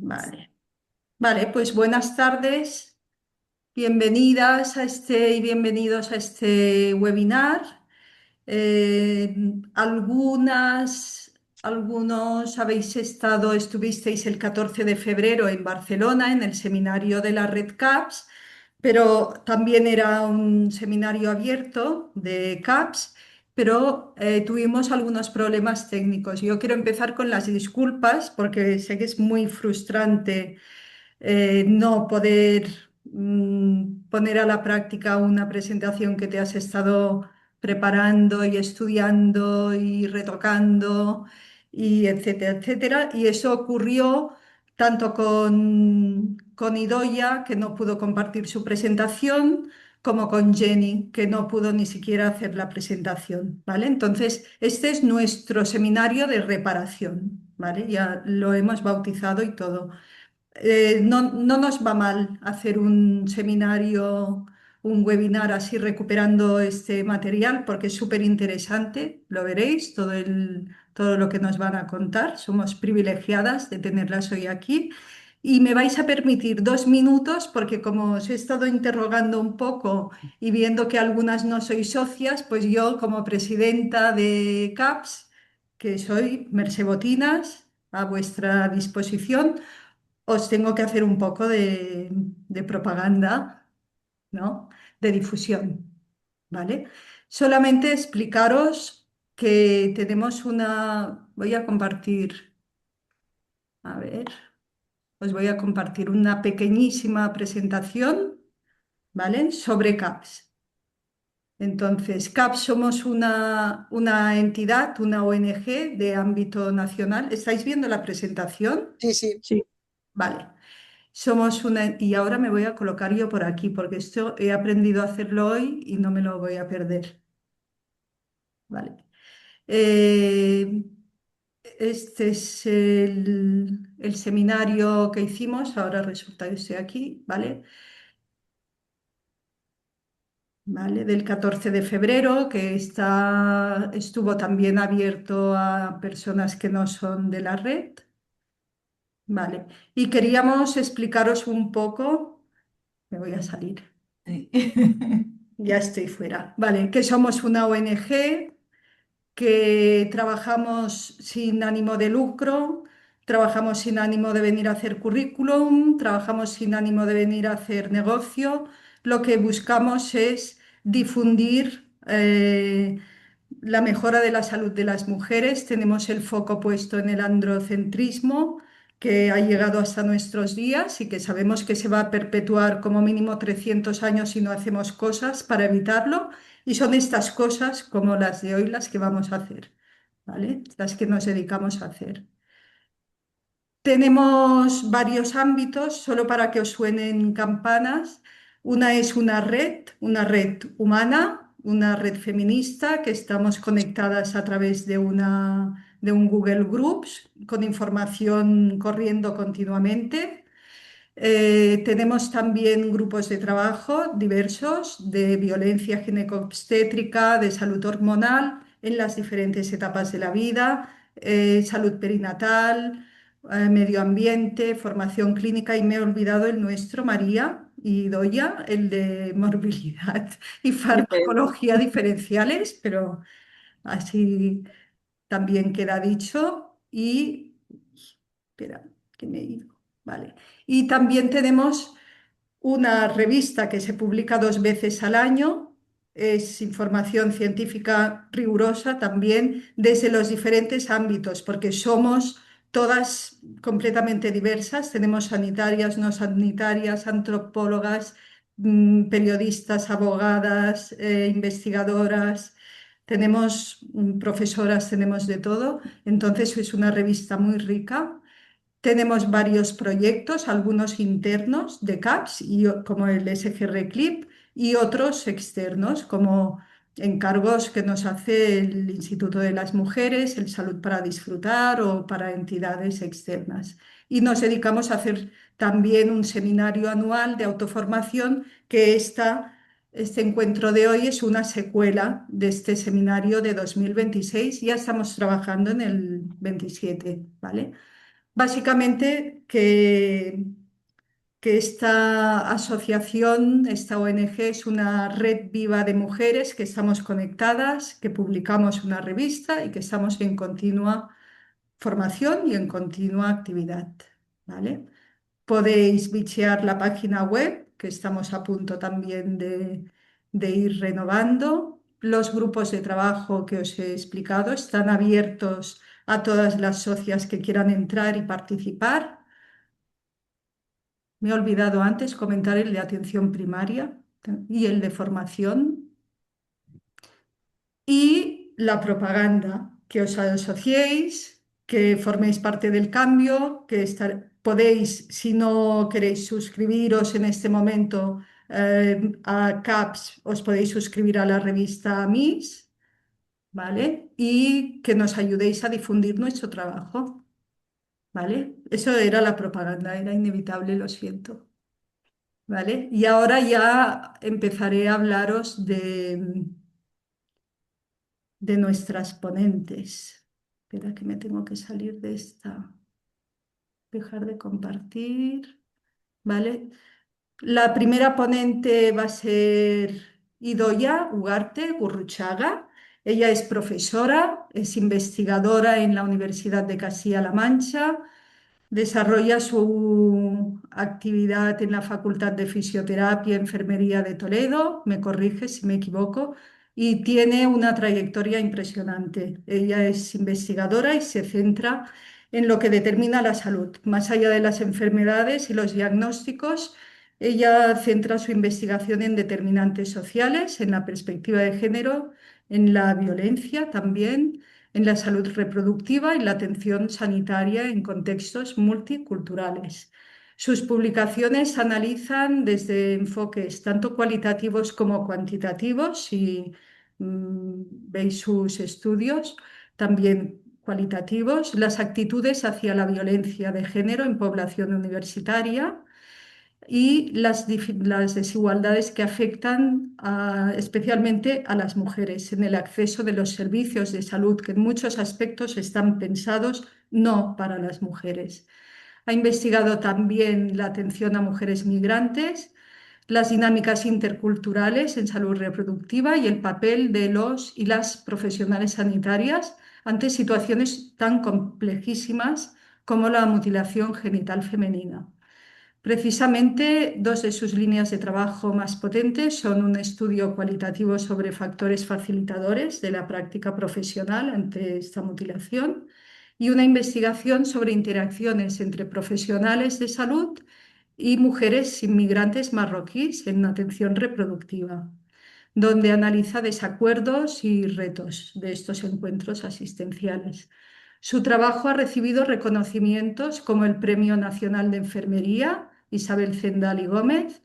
Vale, vale, pues buenas tardes, bienvenidas a y bienvenidos a este webinar. Eh, algunos estuvisteis el 14 de febrero en Barcelona en el seminario de la Red CAPS, pero también era un seminario abierto de CAPS, pero tuvimos algunos problemas técnicos. Yo quiero empezar con las disculpas porque sé que es muy frustrante no poder poner a la práctica una presentación que te has estado preparando y estudiando y retocando y etcétera, etcétera. Y eso ocurrió tanto con Idoia, que no pudo compartir su presentación, como con Jenny, que no pudo ni siquiera hacer la presentación, ¿vale? Entonces, este es nuestro seminario de reparación, ¿vale? Ya lo hemos bautizado y todo. No nos va mal hacer un seminario, un webinar así recuperando este material porque es súper interesante, lo veréis, todo lo que nos van a contar. Somos privilegiadas de tenerlas hoy aquí. Y me vais a permitir 2 minutos porque como os he estado interrogando un poco y viendo que algunas no sois socias, pues yo como presidenta de CAPS, que soy Mercé Botinas, a vuestra disposición os tengo que hacer un poco de propaganda, ¿no? De difusión, ¿vale? Solamente explicaros que tenemos voy a compartir, a ver, os voy a compartir una pequeñísima presentación, ¿vale? Sobre CAPS. Entonces, CAPS somos una entidad, una ONG de ámbito nacional. ¿Estáis viendo la presentación? Sí, sí. Sí. Vale. Y ahora me voy a colocar yo por aquí, porque esto he aprendido a hacerlo hoy y no me lo voy a perder. Vale. Eh, este es el seminario que hicimos, ahora resulta que estoy aquí, ¿vale? ¿Vale? Del 14 de febrero, que estuvo también abierto a personas que no son de la red, ¿vale? Y queríamos explicaros un poco, me voy a salir. Sí. Ya estoy fuera. Vale, que somos una ONG, que trabajamos sin ánimo de lucro, trabajamos sin ánimo de venir a hacer currículum, trabajamos sin ánimo de venir a hacer negocio. Lo que buscamos es difundir la mejora de la salud de las mujeres. Tenemos el foco puesto en el androcentrismo, que ha llegado hasta nuestros días y que sabemos que se va a perpetuar como mínimo 300 años si no hacemos cosas para evitarlo. Y son estas cosas como las de hoy las que vamos a hacer, ¿vale? Las que nos dedicamos a hacer. Tenemos varios ámbitos, solo para que os suenen campanas. Una es una red humana, una red feminista, que estamos conectadas a través de un Google Groups con información corriendo continuamente. Tenemos también grupos de trabajo diversos de violencia ginecobstétrica, de salud hormonal en las diferentes etapas de la vida, salud perinatal, medio ambiente, formación clínica y me he olvidado el nuestro, María y Doya, el de morbilidad y farmacología diferenciales, pero así también queda dicho. Y, espera, que me he ido. Vale. Y también tenemos una revista que se publica 2 veces al año. Es información científica rigurosa también desde los diferentes ámbitos, porque somos todas completamente diversas. Tenemos sanitarias, no sanitarias, antropólogas, periodistas, abogadas, investigadoras. Tenemos profesoras, tenemos de todo. Entonces es una revista muy rica. Tenemos varios proyectos, algunos internos de CAPS, como el SGR Clip, y otros externos, como encargos que nos hace el Instituto de las Mujeres, el Salud para Disfrutar o para entidades externas. Y nos dedicamos a hacer también un seminario anual de autoformación, que este encuentro de hoy es una secuela de este seminario de 2026. Ya estamos trabajando en el 27, ¿vale? Básicamente que esta asociación, esta ONG, es una red viva de mujeres que estamos conectadas, que publicamos una revista y que estamos en continua formación y en continua actividad, ¿vale? Podéis bichear la página web, que estamos a punto también de ir renovando. Los grupos de trabajo que os he explicado están abiertos a todas las socias que quieran entrar y participar. Me he olvidado antes comentar el de atención primaria y el de formación y la propaganda, que os asociéis, que forméis parte del cambio, que podéis, si no queréis suscribiros en este momento a CAPS, os podéis suscribir a la revista MIS, ¿vale? Y que nos ayudéis a difundir nuestro trabajo, ¿vale? Eso era la propaganda, era inevitable, lo siento. ¿Vale? Y ahora ya empezaré a hablaros de nuestras ponentes. Espera que me tengo que salir de esta, dejar de compartir, ¿vale? La primera ponente va a ser Idoia Ugarte Gurruchaga. Ella es profesora, es investigadora en la Universidad de Castilla-La Mancha. Desarrolla su actividad en la Facultad de Fisioterapia y Enfermería de Toledo, me corrige si me equivoco, y tiene una trayectoria impresionante. Ella es investigadora y se centra en lo que determina la salud. Más allá de las enfermedades y los diagnósticos, ella centra su investigación en determinantes sociales, en la perspectiva de género, en la violencia también, en la salud reproductiva y la atención sanitaria en contextos multiculturales. Sus publicaciones analizan desde enfoques tanto cualitativos como cuantitativos, si veis sus estudios, también cualitativos, las actitudes hacia la violencia de género en población universitaria y las desigualdades que afectan especialmente a las mujeres en el acceso de los servicios de salud, que en muchos aspectos están pensados no para las mujeres. Ha investigado también la atención a mujeres migrantes, las dinámicas interculturales en salud reproductiva y el papel de los y las profesionales sanitarias ante situaciones tan complejísimas como la mutilación genital femenina. Precisamente, dos de sus líneas de trabajo más potentes son un estudio cualitativo sobre factores facilitadores de la práctica profesional ante esta mutilación y una investigación sobre interacciones entre profesionales de salud y mujeres inmigrantes marroquíes en atención reproductiva, donde analiza desacuerdos y retos de estos encuentros asistenciales. Su trabajo ha recibido reconocimientos como el Premio Nacional de Enfermería Isabel Zendal Gómez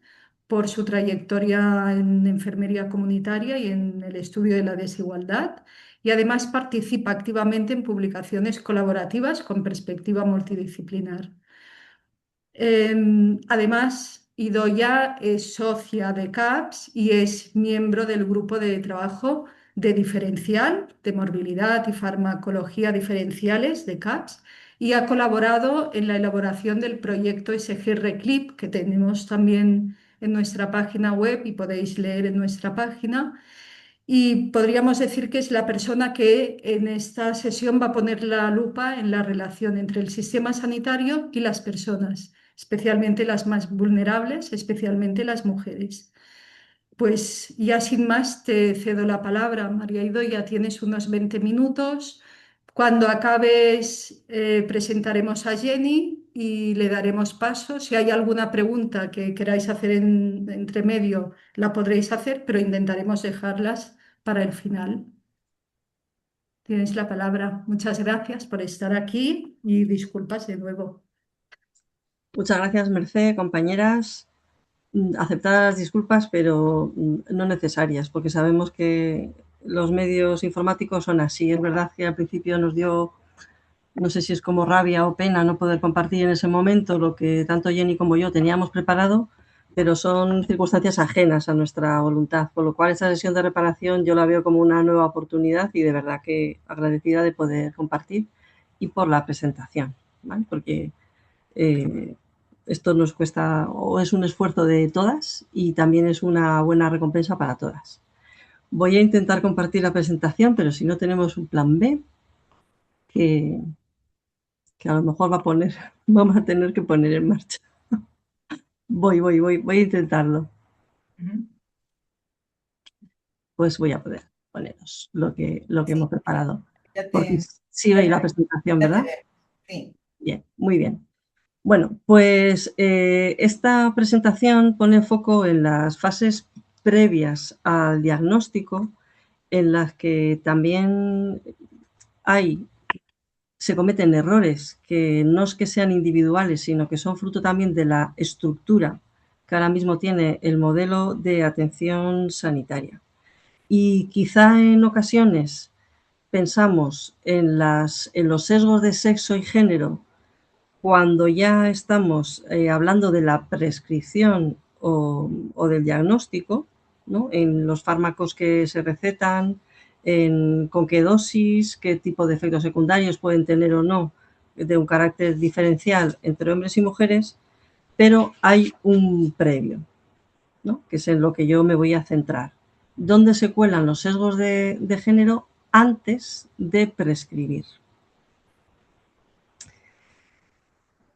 por su trayectoria en enfermería comunitaria y en el estudio de la desigualdad, y además participa activamente en publicaciones colaborativas con perspectiva multidisciplinar. Además, Idoia es socia de CAPS y es miembro del grupo de trabajo de diferencial, de morbilidad y farmacología diferenciales de CAPS, y ha colaborado en la elaboración del proyecto SG Reclip, que tenemos también en nuestra página web y podéis leer en nuestra página. Y podríamos decir que es la persona que en esta sesión va a poner la lupa en la relación entre el sistema sanitario y las personas, especialmente las más vulnerables, especialmente las mujeres. Pues ya sin más te cedo la palabra, María Ido, ya tienes unos 20 minutos. Cuando acabes, presentaremos a Jenny y le daremos paso. Si hay alguna pregunta que queráis hacer entre medio, la podréis hacer, pero intentaremos dejarlas para el final. Tienes la palabra. Muchas gracias por estar aquí y disculpas de nuevo. Muchas gracias, Mercé, compañeras. Aceptadas las disculpas, pero no necesarias, porque sabemos que los medios informáticos son así. Es verdad que al principio nos dio, no sé si es como rabia o pena no poder compartir en ese momento lo que tanto Jenny como yo teníamos preparado, pero son circunstancias ajenas a nuestra voluntad, con lo cual esta sesión de reparación yo la veo como una nueva oportunidad y de verdad que agradecida de poder compartir y por la presentación. ¿vale? Porque esto nos cuesta, o es un esfuerzo de todas y también es una buena recompensa para todas. Voy a intentar compartir la presentación, pero si no tenemos un plan B, que, que a lo mejor vamos a tener que poner en marcha. Voy a intentarlo. Ujú. Pues voy a poder poneros lo que hemos Sí, preparado. ya Porque te, sí ya veis la te, presentación, ya te ¿verdad? veo. Sí. Bien, muy bien. Bueno, pues esta presentación pone foco en las fases previas al diagnóstico, en las que también hay, se cometen errores que no es que sean individuales, sino que son fruto también de la estructura que ahora mismo tiene el modelo de atención sanitaria. Y quizá en ocasiones pensamos en los sesgos de sexo y género cuando ya estamos hablando de la prescripción o del diagnóstico, ¿no? En los fármacos que se recetan, en con qué dosis, qué tipo de efectos secundarios pueden tener o no de un carácter diferencial entre hombres y mujeres, pero hay un previo, ¿no? Que es en lo que yo me voy a centrar. ¿Dónde se cuelan los sesgos de género antes de prescribir?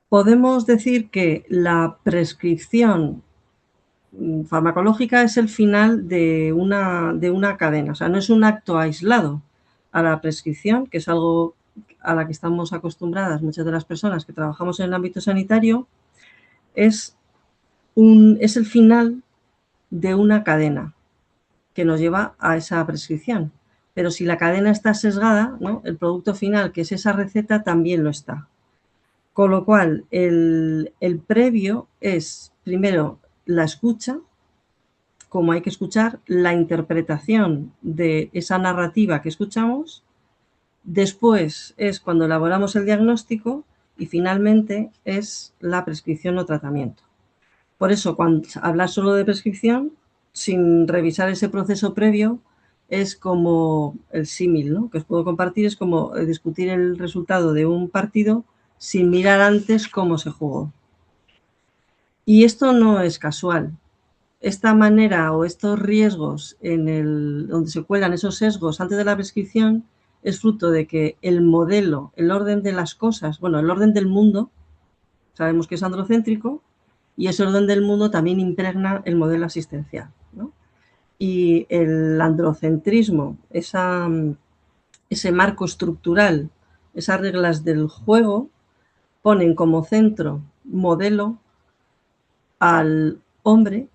Podemos decir que la prescripción farmacológica es el final de una cadena, o sea, no es un acto aislado a la prescripción, que es algo a la que estamos acostumbradas muchas de las personas que trabajamos en el ámbito sanitario, es, es el final de una cadena que nos lleva a esa prescripción. Pero si la cadena está sesgada, ¿no? El producto final, que es esa receta, también lo está. Con lo cual, el previo es, primero, la escucha, como hay que escuchar, la interpretación de esa narrativa que escuchamos, después es cuando elaboramos el diagnóstico y finalmente es la prescripción o tratamiento. Por eso, cuando hablar solo de prescripción, sin revisar ese proceso previo, es como el símil, ¿no? Que os puedo compartir, es como discutir el resultado de un partido sin mirar antes cómo se jugó. Y esto no es casual. Esta manera o estos riesgos donde se cuelan esos sesgos antes de la prescripción es fruto de que el modelo, el orden de las cosas, bueno, el orden del mundo, sabemos que es androcéntrico, y ese orden del mundo también impregna el modelo asistencial, ¿no? Y el androcentrismo, ese marco estructural, esas reglas del juego, ponen como centro modelo al hombre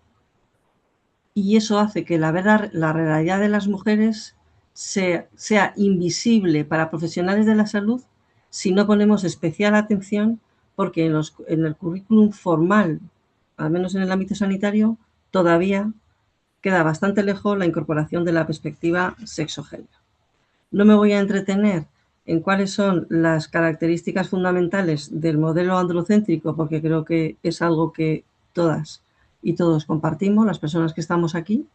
y eso hace que la realidad de las mujeres sea invisible para profesionales de la salud si no ponemos especial atención porque en el currículum formal, al menos en el ámbito sanitario, todavía queda bastante lejos la incorporación de la perspectiva sexo-género. No me voy a entretener en cuáles son las características fundamentales del modelo androcéntrico, porque creo que es algo que todas y todos compartimos, las personas que estamos aquí,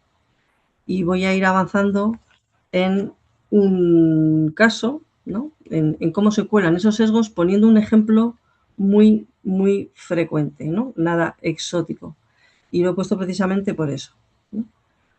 y voy a ir avanzando en un caso, ¿no? En cómo se cuelan esos sesgos, poniendo un ejemplo muy, muy frecuente, ¿no? Nada exótico. Y lo he puesto precisamente por eso, ¿no?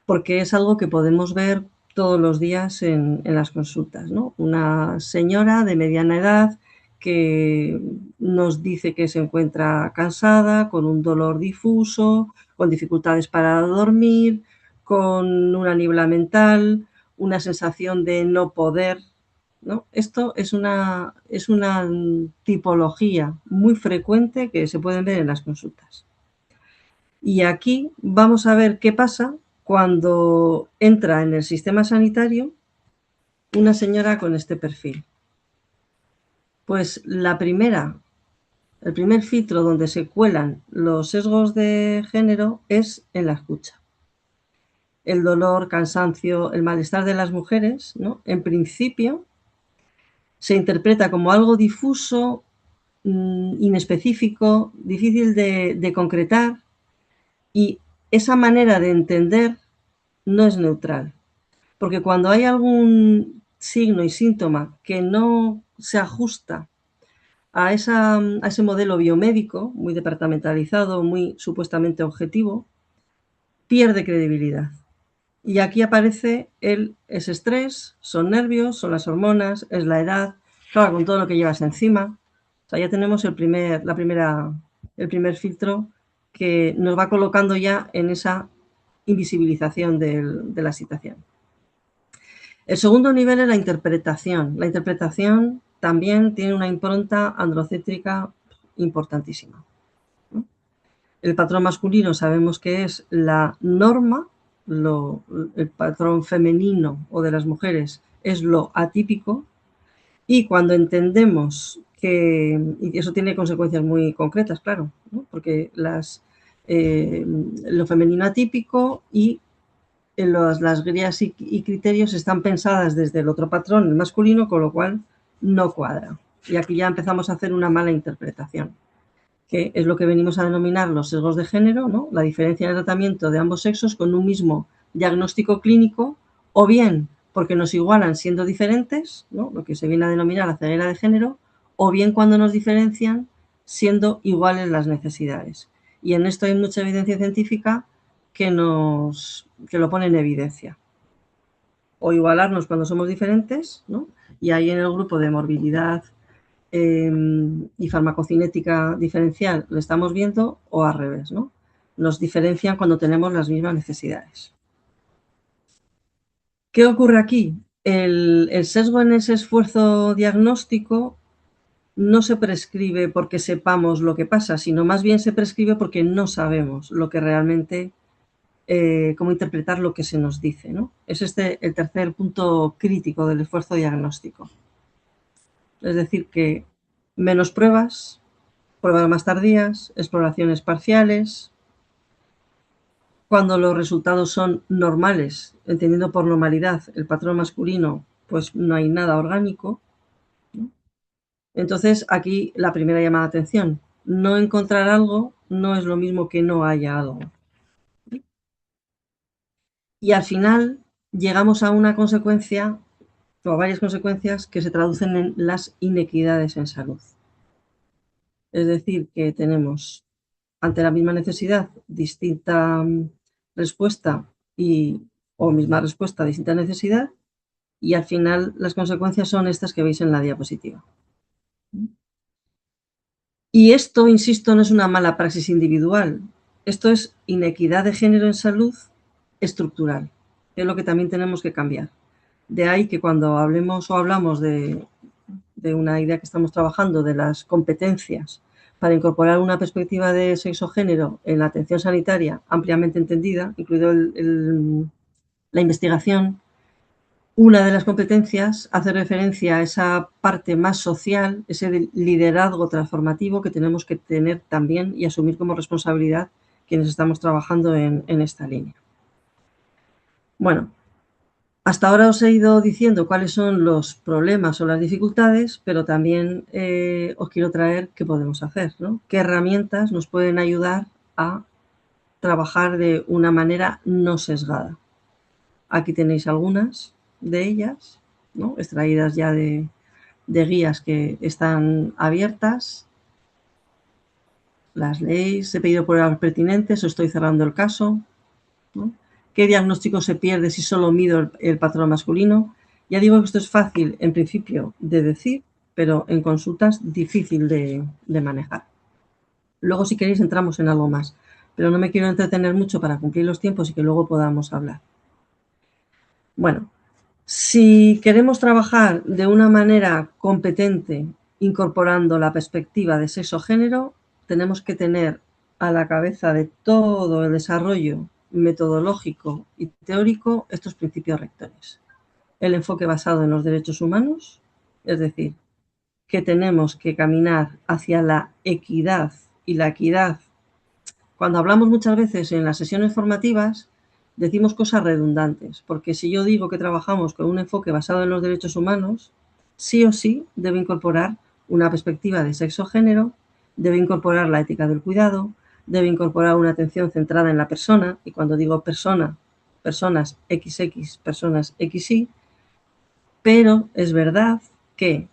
Porque es algo que podemos ver todos los días en las consultas, ¿no? Una señora de mediana edad que nos dice que se encuentra cansada, con un dolor difuso, con dificultades para dormir, con una niebla mental, una sensación de no poder, ¿no? Esto es una tipología muy frecuente que se pueden ver en las consultas. Y aquí vamos a ver qué pasa cuando entra en el sistema sanitario una señora con este perfil. Pues el primer filtro donde se cuelan los sesgos de género es en la escucha. El dolor, cansancio, el malestar de las mujeres, ¿no? En principio se interpreta como algo difuso, inespecífico, difícil de concretar y esa manera de entender no es neutral. Porque cuando hay algún signo y síntoma que no se ajusta a ese modelo biomédico muy departamentalizado, muy supuestamente objetivo, pierde credibilidad. Y aquí aparece ese estrés, son nervios, son las hormonas, es la edad, claro, con todo lo que llevas encima. O sea, ya tenemos el primer filtro que nos va colocando ya en esa invisibilización de la situación. El segundo nivel es la interpretación. La interpretación también tiene una impronta androcéntrica importantísima, ¿no? El patrón masculino sabemos que es la norma, el patrón femenino o de las mujeres es lo atípico, y cuando entendemos y eso tiene consecuencias muy concretas, claro, ¿no? Porque lo femenino atípico y las guías y criterios están pensadas desde el otro patrón, el masculino, con lo cual no cuadra. Y aquí ya empezamos a hacer una mala interpretación, que es lo que venimos a denominar los sesgos de género, ¿no? La diferencia en el tratamiento de ambos sexos con un mismo diagnóstico clínico, o bien porque nos igualan siendo diferentes, ¿no? Lo que se viene a denominar la ceguera de género, o bien cuando nos diferencian siendo iguales las necesidades. Y en esto hay mucha evidencia científica que lo pone en evidencia. O igualarnos cuando somos diferentes, ¿no? Y ahí en el grupo de morbilidad y farmacocinética diferencial lo estamos viendo, o al revés, ¿no? Nos diferencian cuando tenemos las mismas necesidades. ¿Qué ocurre aquí? El sesgo en ese esfuerzo diagnóstico no se prescribe porque sepamos lo que pasa, sino más bien se prescribe porque no sabemos lo que realmente, cómo interpretar lo que se nos dice, ¿no? Es el tercer punto crítico del esfuerzo diagnóstico. Es decir, que menos pruebas más tardías, exploraciones parciales, cuando los resultados son normales, entendiendo por normalidad el patrón masculino, pues no hay nada orgánico, ¿no? Entonces, aquí la primera llamada de atención, no encontrar algo no es lo mismo que no haya algo. Y al final llegamos a una consecuencia, o a varias consecuencias, que se traducen en las inequidades en salud. Es decir, que tenemos ante la misma necesidad, distinta respuesta o misma respuesta, distinta necesidad, y al final las consecuencias son estas que veis en la diapositiva. Y esto, insisto, no es una mala praxis individual, esto es inequidad de género en salud estructural, que es lo que también tenemos que cambiar. De ahí que cuando hablamos de una idea que estamos trabajando, de las competencias para incorporar una perspectiva de sexo-género en la atención sanitaria ampliamente entendida, incluido la investigación, una de las competencias hace referencia a esa parte más social, ese liderazgo transformativo que tenemos que tener también y asumir como responsabilidad quienes estamos trabajando en esta línea. Bueno, hasta ahora os he ido diciendo cuáles son los problemas o las dificultades, pero también os quiero traer qué podemos hacer, ¿no? Qué herramientas nos pueden ayudar a trabajar de una manera no sesgada. Aquí tenéis algunas de ellas, ¿no? Extraídas ya de guías que están abiertas. Las leéis, he pedido pruebas pertinentes, os estoy cerrando el caso, ¿no? ¿Qué diagnóstico se pierde si solo mido el patrón masculino? Ya digo que esto es fácil, en principio, de decir, pero en consultas difícil de manejar. Luego, si queréis, entramos en algo más, pero no me quiero entretener mucho para cumplir los tiempos y que luego podamos hablar. Bueno, si queremos trabajar de una manera competente, incorporando la perspectiva de sexo-género, tenemos que tener a la cabeza de todo el desarrollo metodológico y teórico estos principios rectores. El enfoque basado en los derechos humanos, es decir, que tenemos que caminar hacia la equidad, y la equidad, cuando hablamos muchas veces en las sesiones formativas, decimos cosas redundantes, porque si yo digo que trabajamos con un enfoque basado en los derechos humanos, sí o sí debe incorporar una perspectiva de sexo-género, debe incorporar la ética del cuidado, debe incorporar una atención centrada en la persona, y cuando digo persona, personas XX, personas XY, pero es verdad que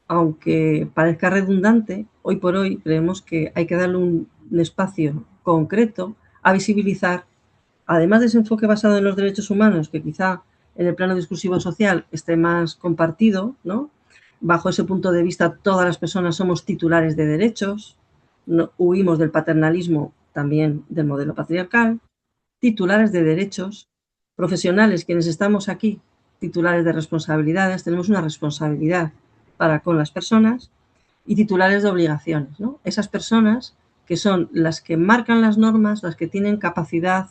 aunque parezca redundante, hoy por hoy creemos que hay que darle un espacio concreto a visibilizar, además de ese enfoque basado en los derechos humanos, que quizá en el plano discursivo social esté más compartido, ¿no? Bajo ese punto de vista, todas las personas somos titulares de derechos, no, huimos del paternalismo, también del modelo patriarcal, titulares de derechos, profesionales, quienes estamos aquí, titulares de responsabilidades, tenemos una responsabilidad para con las personas, y titulares de obligaciones, ¿no? Esas personas que son las que marcan las normas, las que tienen capacidad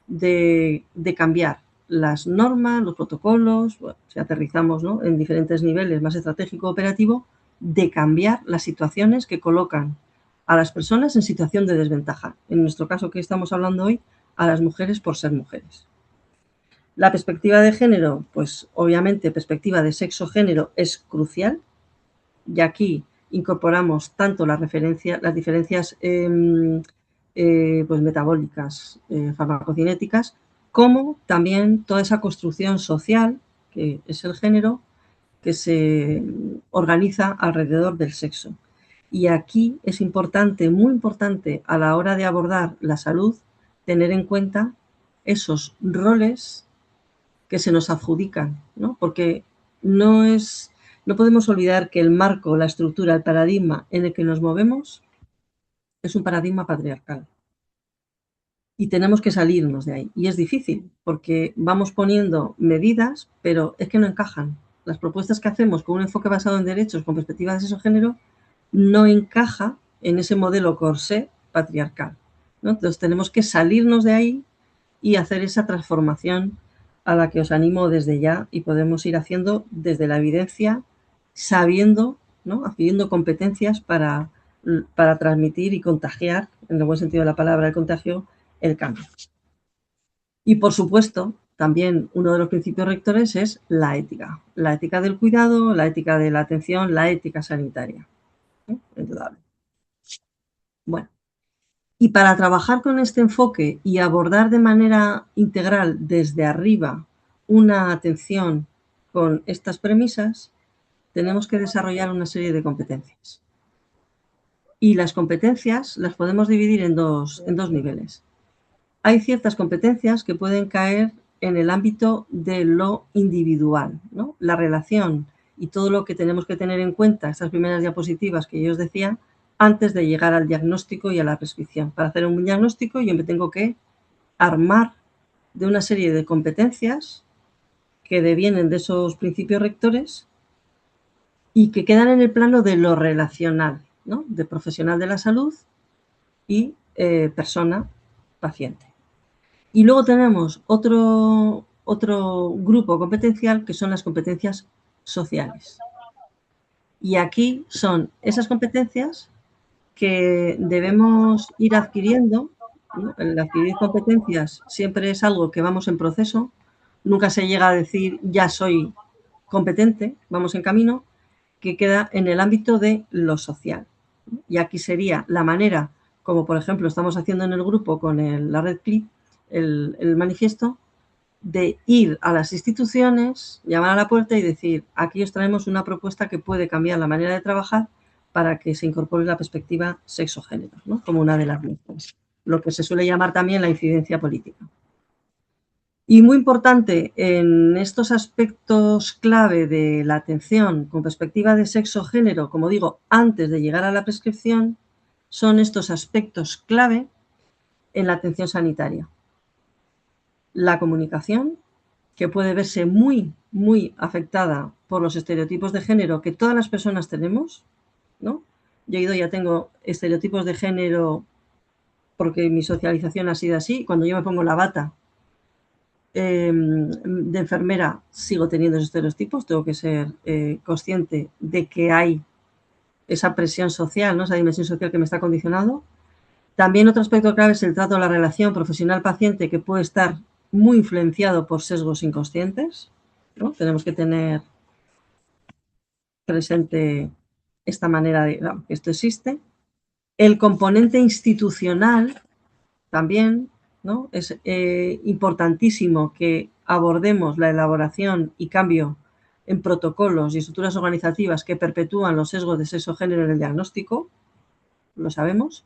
de cambiar las normas, los protocolos, bueno, si aterrizamos, ¿no?, en diferentes niveles, más estratégico, operativo, de cambiar las situaciones que colocan a las personas en situación de desventaja. En nuestro caso, que estamos hablando hoy, a las mujeres por ser mujeres. La perspectiva de género, pues obviamente perspectiva de sexo-género es crucial, y aquí incorporamos tanto las diferencias pues metabólicas, farmacocinéticas, como también toda esa construcción social, que es el género, que se organiza alrededor del sexo. Y aquí es importante, muy importante, a la hora de abordar la salud, tener en cuenta esos roles que se nos adjudican, ¿no? Porque no es, no podemos olvidar que el marco, la estructura, el paradigma en el que nos movemos es un paradigma patriarcal. Y tenemos que salirnos de ahí. Y es difícil, porque vamos poniendo medidas, pero es que no encajan. Las propuestas que hacemos con un enfoque basado en derechos, con perspectiva de sexo-género, no encaja en ese modelo corsé patriarcal, ¿no? Entonces tenemos que salirnos de ahí y hacer esa transformación a la que os animo desde ya, y podemos ir haciendo desde la evidencia, sabiendo, ¿no?, adquiriendo competencias para transmitir y contagiar, en el buen sentido de la palabra, el contagio, el cambio. Y por supuesto, también uno de los principios rectores es la ética del cuidado, la ética de la atención, la ética sanitaria. Indudable. Bueno, y para trabajar con este enfoque y abordar de manera integral desde arriba una atención con estas premisas, tenemos que desarrollar una serie de competencias. Y las competencias las podemos dividir en dos niveles. Hay ciertas competencias que pueden caer en el ámbito de lo individual, ¿no? La relación y todo lo que tenemos que tener en cuenta, estas primeras diapositivas que yo os decía, antes de llegar al diagnóstico y a la prescripción. Para hacer un diagnóstico yo me tengo que armar de una serie de competencias que devienen de esos principios rectores y que quedan en el plano de lo relacional, ¿no?, de profesional de la salud y persona paciente. Y luego tenemos otro grupo competencial, que son las competencias sociales. Y aquí son esas competencias que debemos ir adquiriendo, ¿no? El adquirir competencias siempre es algo que vamos en proceso, nunca se llega a decir ya soy competente, vamos en camino, que queda en el ámbito de lo social. Y aquí sería la manera, como por ejemplo estamos haciendo en el grupo con la red CLIP, el manifiesto, de ir a las instituciones, llamar a la puerta y decir, aquí os traemos una propuesta que puede cambiar la manera de trabajar para que se incorpore la perspectiva sexo-género, ¿no?, como una de las mismas, lo que se suele llamar también la incidencia política. Y muy importante en estos aspectos clave de la atención con perspectiva de sexo-género, como digo, antes de llegar a la prescripción, son estos aspectos clave en la atención sanitaria. La comunicación, que puede verse muy, muy afectada por los estereotipos de género que todas las personas tenemos, ¿no? Yo ya tengo estereotipos de género porque mi socialización ha sido así. Cuando yo me pongo la bata de enfermera, sigo teniendo esos estereotipos, tengo que ser consciente de que hay esa presión social, ¿no?, esa dimensión social que me está condicionando. También otro aspecto clave es el trato a la relación profesional-paciente, que puede estar muy influenciado por sesgos inconscientes, ¿no? Tenemos que tener presente esta manera de que esto existe. El componente institucional también, ¿no? Es importantísimo que abordemos la elaboración y cambio en protocolos y estructuras organizativas que perpetúan los sesgos de sexo-género en el diagnóstico, lo sabemos,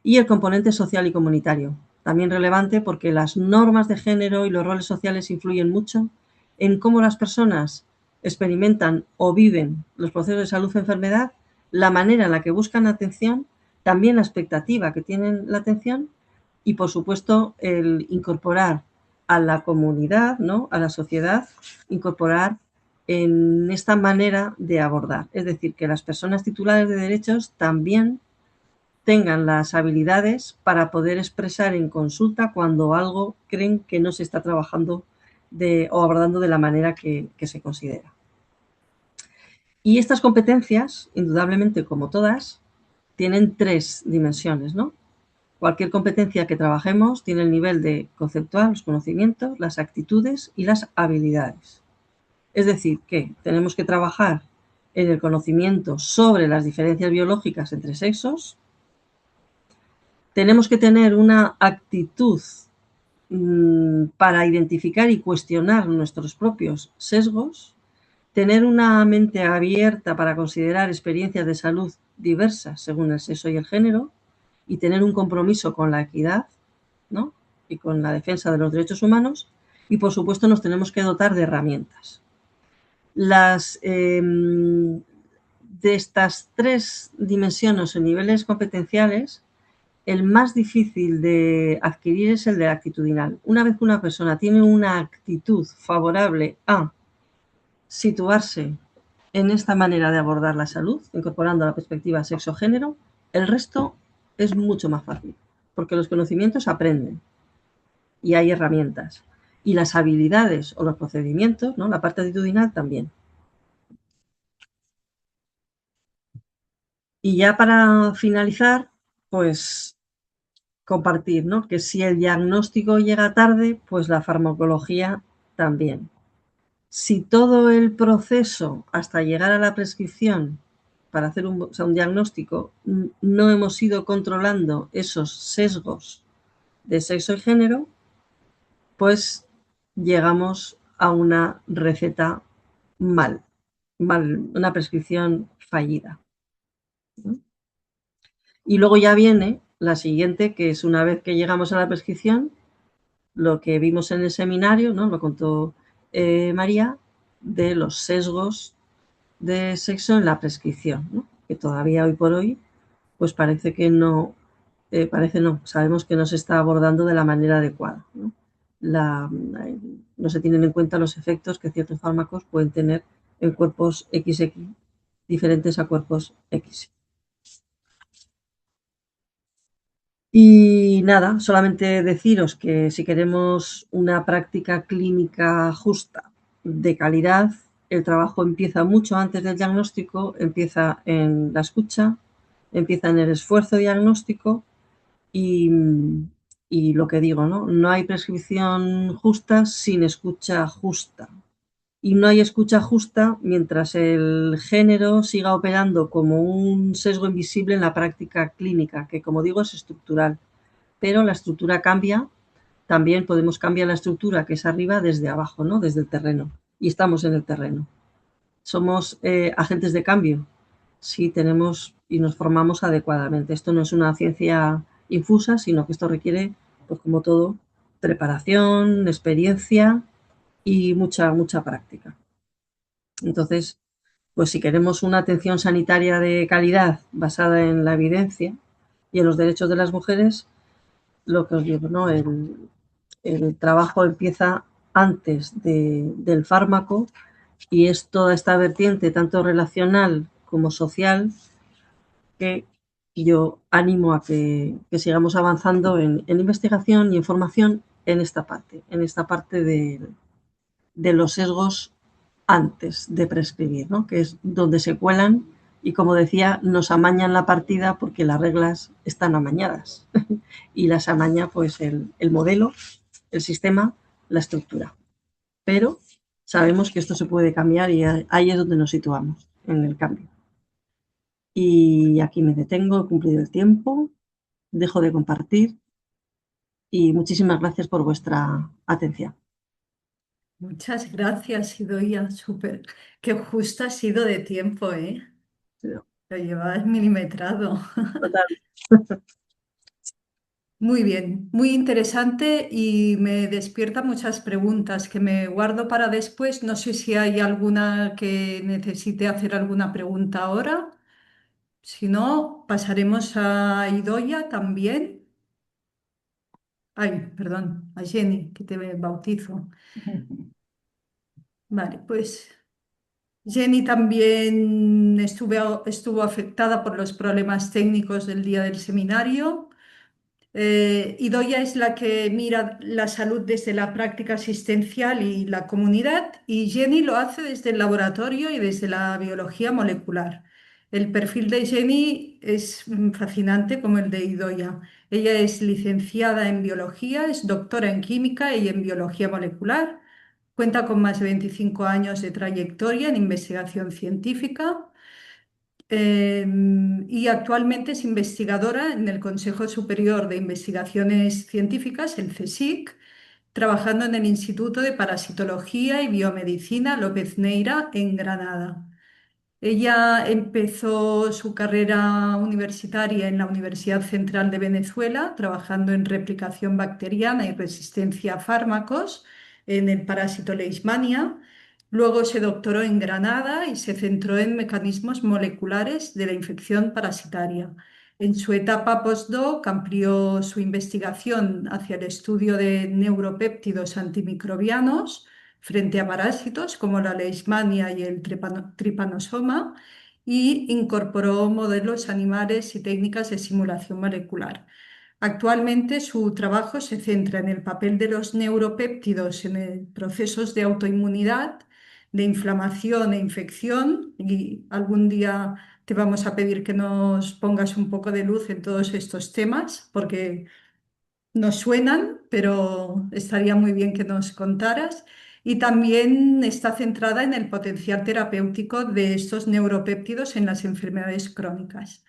y el componente social y comunitario, también relevante porque las normas de género y los roles sociales influyen mucho en cómo las personas experimentan o viven los procesos de salud-enfermedad, la manera en la que buscan atención, también la expectativa que tienen la atención y, por supuesto, el incorporar a la comunidad, ¿no?, a la sociedad, incorporar en esta manera de abordar. Es decir, que las personas titulares de derechos también tengan las habilidades para poder expresar en consulta cuando algo creen que no se está trabajando o abordando de la manera que se considera. Y estas competencias, indudablemente, como todas, tienen 3 dimensiones, ¿no? Cualquier competencia que trabajemos tiene el nivel de conceptual, los conocimientos, las actitudes y las habilidades. Es decir, que tenemos que trabajar en el conocimiento sobre las diferencias biológicas entre sexos. Tenemos que tener una actitud para identificar y cuestionar nuestros propios sesgos, tener una mente abierta para considerar experiencias de salud diversas según el sexo y el género, y tener un compromiso con la equidad, ¿no?, y con la defensa de los derechos humanos, y por supuesto nos tenemos que dotar de herramientas. De estas 3 dimensiones o niveles competenciales, el más difícil de adquirir es el de actitudinal. Una vez que una persona tiene una actitud favorable a situarse en esta manera de abordar la salud, incorporando la perspectiva sexo-género, el resto es mucho más fácil, porque los conocimientos aprenden y hay herramientas. Y las habilidades o los procedimientos, ¿no?, la parte actitudinal también. Y ya para finalizar, pues compartir, ¿no?, que si el diagnóstico llega tarde, pues la farmacología también. Si todo el proceso hasta llegar a la prescripción para hacer un diagnóstico no hemos ido controlando esos sesgos de sexo y género, pues llegamos a una receta mal, una prescripción fallida, ¿no? Y luego ya viene la siguiente, que es una vez que llegamos a la prescripción, lo que vimos en el seminario, ¿no?, lo contó María, de los sesgos de sexo en la prescripción, ¿no?, que todavía hoy por hoy pues parece que no, sabemos que no se está abordando de la manera adecuada, ¿no? No se tienen en cuenta los efectos que ciertos fármacos pueden tener en cuerpos XX diferentes a cuerpos X. Y nada, solamente deciros que si queremos una práctica clínica justa, de calidad, el trabajo empieza mucho antes del diagnóstico, empieza en la escucha, empieza en el esfuerzo diagnóstico y, y lo que digo, ¿no? No hay prescripción justa sin escucha justa. Y no hay escucha justa mientras el género siga operando como un sesgo invisible en la práctica clínica, que como digo es estructural. Pero la estructura cambia, también podemos cambiar la estructura que es arriba desde abajo, ¿no?, desde el terreno. Y estamos en el terreno. Somos agentes de cambio si tenemos y nos formamos adecuadamente. Esto no es una ciencia infusa, sino que esto requiere, pues como todo, preparación, experiencia y mucha práctica. Entonces, pues si queremos una atención sanitaria de calidad basada en la evidencia y en los derechos de las mujeres, lo que os digo, ¿no?, el trabajo empieza antes del fármaco y es toda esta vertiente, tanto relacional como social, que yo animo a que sigamos avanzando en investigación y en formación en esta parte de los sesgos antes de prescribir, ¿no?, que es donde se cuelan y, como decía, nos amañan la partida porque las reglas están amañadas y las amaña pues el modelo, el sistema, la estructura. Pero sabemos que esto se puede cambiar y ahí es donde nos situamos, en el cambio. Y aquí me detengo, he cumplido el tiempo, dejo de compartir y muchísimas gracias por vuestra atención. Muchas gracias, Idoia. Súper. Qué justo ha sido de tiempo, ¿eh? Sí, Lo llevabas milimetrado. total. Muy bien, muy interesante y me despierta muchas preguntas que me guardo para después. No sé si hay alguna que necesite hacer alguna pregunta ahora. Si no, pasaremos a Idoia también. Ay, perdón, a Jenny, que te bautizo. Vale, pues Jenny también estuvo afectada por los problemas técnicos del día del seminario. Idoia es la que mira la salud desde la práctica asistencial y la comunidad, y Jenny lo hace desde el laboratorio y desde la biología molecular. El perfil de Jenny es fascinante como el de Idoia. Ella es licenciada en biología, es doctora en química y en biología molecular. Cuenta con más de 25 años de trayectoria en investigación científica, y actualmente es investigadora en el Consejo Superior de Investigaciones Científicas, el CSIC, trabajando en el Instituto de Parasitología y Biomedicina López Neira en Granada. Ella empezó su carrera universitaria en la Universidad Central de Venezuela, trabajando en replicación bacteriana y resistencia a fármacos en el parásito Leishmania. Luego se doctoró en Granada y se centró en mecanismos moleculares de la infección parasitaria. En su etapa postdoc amplió su investigación hacia el estudio de neuropéptidos antimicrobianos frente a parásitos como la leishmania y el tripanosoma, y incorporó modelos animales y técnicas de simulación molecular. Actualmente su trabajo se centra en el papel de los neuropéptidos en procesos de autoinmunidad, de inflamación e infección, y algún día te vamos a pedir que nos pongas un poco de luz en todos estos temas, porque nos suenan, pero estaría muy bien que nos contaras. Y también está centrada en el potencial terapéutico de estos neuropéptidos en las enfermedades crónicas.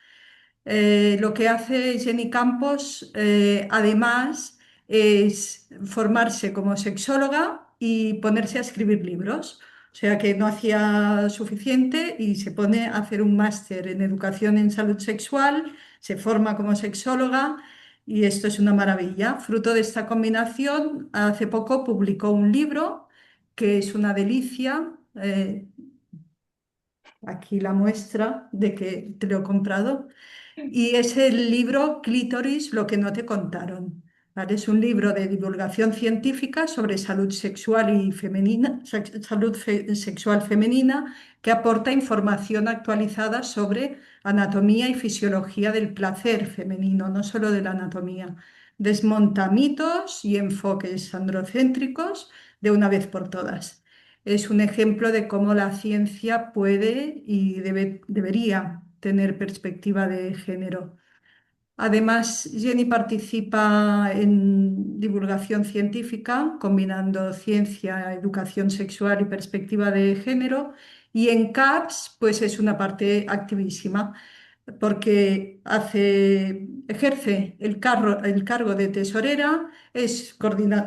Lo que hace Jenny Campos, además, es formarse como sexóloga y ponerse a escribir libros. O sea que no hacía suficiente y se pone a hacer un máster en educación en salud sexual, se forma como sexóloga y esto es una maravilla. Fruto de esta combinación, hace poco publicó un libro que es una delicia. Aquí la muestra de que te lo he comprado. Y es el libro Clítoris, lo que no te contaron. ¿Vale? Es un libro de divulgación científica sobre salud sexual y femenina, sexual femenina, que aporta información actualizada sobre anatomía y fisiología del placer femenino, no solo de la anatomía. Desmonta mitos y enfoques androcéntricos de una vez por todas. Es un ejemplo de cómo la ciencia puede y debería tener perspectiva de género. Además, Jenny participa en divulgación científica, combinando ciencia, educación sexual y perspectiva de género. Y en CAPS, pues es una parte activísima, porque ejerce el cargo de tesorera, es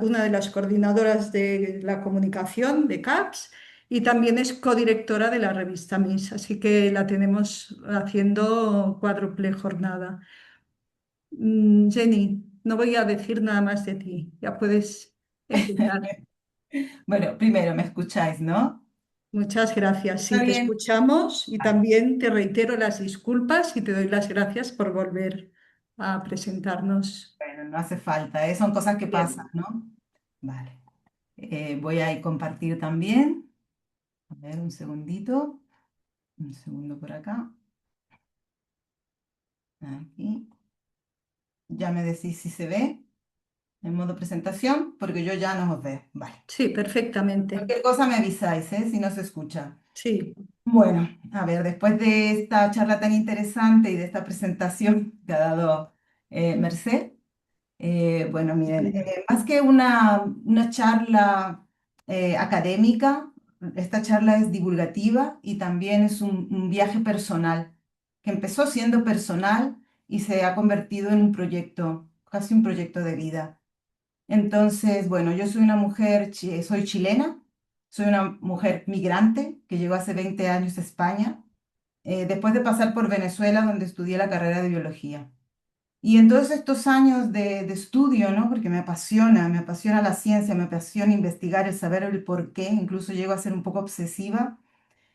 una de las coordinadoras de la comunicación de CAPS y también es codirectora de la revista MIS, así que la tenemos haciendo cuádruple jornada. Jenny, no voy a decir nada más de ti, ya puedes empezar. Bueno, primero me escucháis, ¿no? Muchas gracias. ¿Está Sí, te bien? escuchamos y Vale. también te reitero las disculpas y te doy las gracias por volver a presentarnos. Bueno, no hace falta, ¿eh? Son cosas que pasan, Bien. ¿no? Vale. Voy a compartir también. A ver, un segundito. Un segundo por acá. Aquí. Ya me decís si se ve en modo presentación, porque yo ya no os veo. Vale. Sí, perfectamente. Cualquier cosa me avisáis, ¿eh? Si no se escucha. Sí, Bueno, a ver, después de esta charla tan interesante y de esta presentación que ha dado Merced, bueno, miren, más que una charla académica, esta charla es divulgativa y también es un viaje personal, que empezó siendo personal y se ha convertido en un proyecto, casi un proyecto de vida. Entonces, bueno, yo soy una mujer, soy chilena, Soy una mujer migrante que llegó hace 20 años a España, después de pasar por Venezuela, donde estudié la carrera de biología. Y en todos estos años de estudio, ¿no? Porque me apasiona la ciencia, me apasiona investigar, el saber el por qué, incluso llego a ser un poco obsesiva.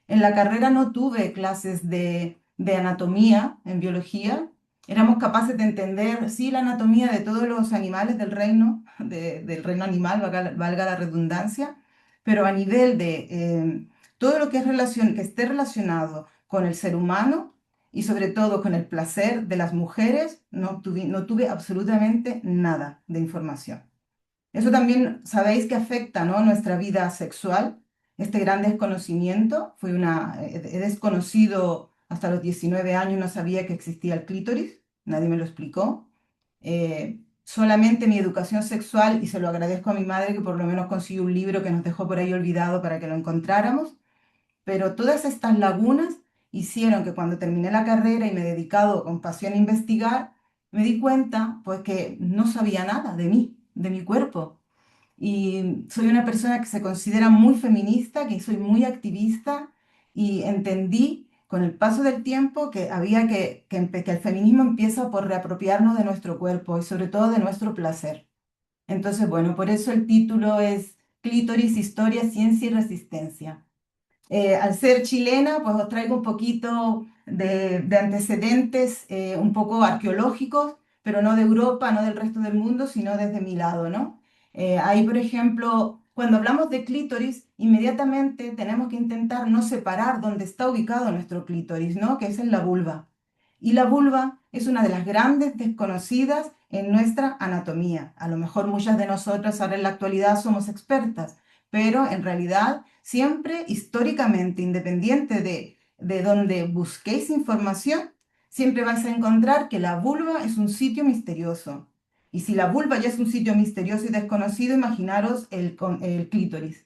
En la carrera no tuve clases de anatomía en biología. Éramos capaces de entender, sí, la anatomía de todos los animales del reino, del reino animal, valga la redundancia, pero a nivel de todo lo que que esté relacionado con el ser humano y sobre todo con el placer de las mujeres, no tuve absolutamente nada de información. Eso también sabéis que afecta, ¿no?, nuestra vida sexual. Este gran desconocimiento, he desconocido hasta los 19 años, no sabía que existía el clítoris, nadie me lo explicó. Solamente mi educación sexual, y se lo agradezco a mi madre que por lo menos consiguió un libro que nos dejó por ahí olvidado para que lo encontráramos, pero todas estas lagunas hicieron que cuando terminé la carrera y me he dedicado con pasión a investigar, me di cuenta pues que no sabía nada de mí, de mi cuerpo. Y soy una persona que se considera muy feminista, que soy muy activista y entendí con el paso del tiempo que había que el feminismo empieza por reapropiarnos de nuestro cuerpo y sobre todo de nuestro placer. Entonces, bueno, por eso el título es Clítoris, Historia, Ciencia y Resistencia. Al ser chilena, pues os traigo un poquito de antecedentes un poco arqueológicos, pero no de Europa, no del resto del mundo, sino desde mi lado, ¿no? Ahí, por ejemplo, cuando hablamos de clítoris, inmediatamente tenemos que intentar no separar dónde está ubicado nuestro clítoris, ¿no? Que es en la vulva. Y la vulva es una de las grandes desconocidas en nuestra anatomía. A lo mejor muchas de nosotras ahora en la actualidad somos expertas, pero en realidad siempre históricamente, independiente de donde busquéis información, siempre vais a encontrar que la vulva es un sitio misterioso. Y si la vulva ya es un sitio misterioso y desconocido, imaginaros el clítoris.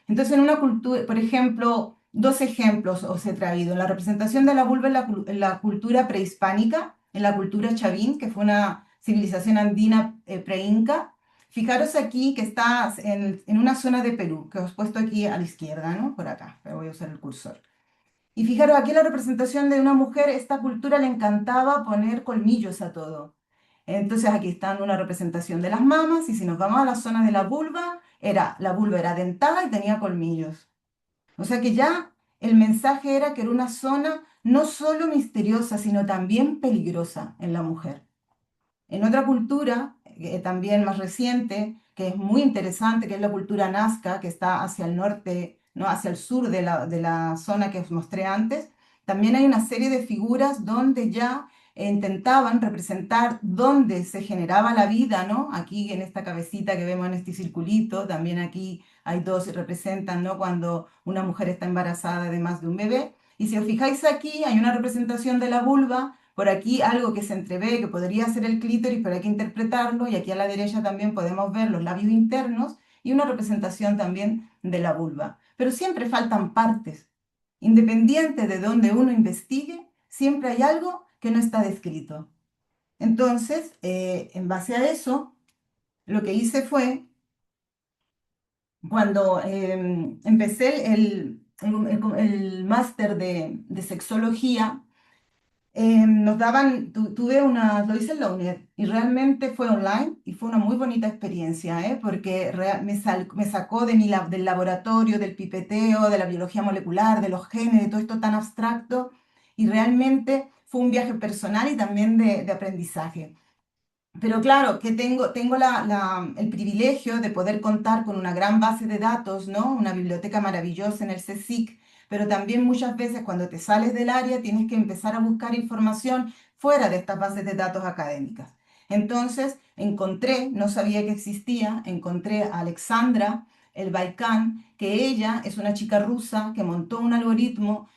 Entonces, en una cultura, por ejemplo, dos ejemplos os he traído. La representación de la vulva en la cultura prehispánica, en la cultura chavín, que fue una civilización andina preinca. Fijaros aquí que está en una zona de Perú, que os he puesto aquí a la izquierda, ¿no? Por acá, pero voy a usar el cursor. Y fijaros aquí la representación de una mujer, esta cultura le encantaba poner colmillos a todo. Entonces aquí está una representación de las mamas y si nos vamos a la zona de la vulva era dentada y tenía colmillos. O sea que ya el mensaje era que era una zona no solo misteriosa, sino también peligrosa en la mujer. En otra cultura, también más reciente, que es muy interesante, que es la cultura nazca, que está hacia el norte, ¿no?, hacia el sur de la zona que os mostré antes, también hay una serie de figuras donde ya intentaban representar dónde se generaba la vida, ¿no? Aquí en esta cabecita que vemos en este circulito, también aquí hay dos que representan, ¿no?, cuando una mujer está embarazada de más de un bebé. Y si os fijáis aquí, hay una representación de la vulva, por aquí algo que se entrevé, que podría ser el clítoris, pero hay que interpretarlo, y aquí a la derecha también podemos ver los labios internos y una representación también de la vulva. Pero siempre faltan partes. Independiente de donde uno investigue, siempre hay algo que no está descrito. Entonces, en base a eso, lo que hice fue, cuando empecé el máster de sexología, lo hice en la UNED y realmente fue online y fue una muy bonita experiencia, ¿eh? Porque me sacó del laboratorio, del pipeteo, de la biología molecular, de los genes, de todo esto tan abstracto, y realmente fue un viaje personal y también de aprendizaje. Pero claro, que tengo el privilegio de poder contar con una gran base de datos, ¿no? Una biblioteca maravillosa en el CSIC, pero también muchas veces cuando te sales del área tienes que empezar a buscar información fuera de estas bases de datos académicas. Entonces no sabía que existía, encontré a Alexandra el Baikán, que ella es una chica rusa que montó un algoritmo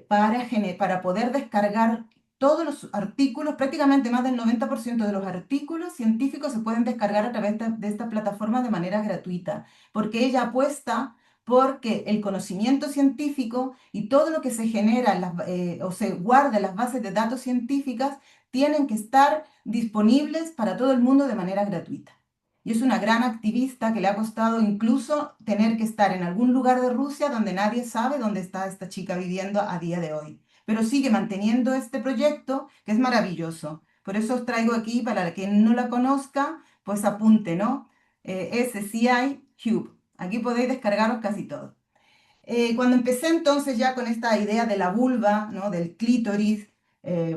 para poder descargar todos los artículos, prácticamente más del 90% de los artículos científicos se pueden descargar a través de esta plataforma de manera gratuita, porque ella apuesta porque el conocimiento científico y todo lo que se genera o se guarda en las bases de datos científicas tienen que estar disponibles para todo el mundo de manera gratuita. y es una gran activista que le ha costado incluso tener que estar en algún lugar de Rusia donde nadie sabe dónde está esta chica viviendo a día de hoy. Pero sigue manteniendo este proyecto que es maravilloso. Por eso os traigo aquí, para quien no la conozca, pues apunte, ¿no? SCI Cube. Aquí podéis descargaros casi todo. Cuando empecé entonces ya con esta idea de la vulva, ¿no? Del clítoris,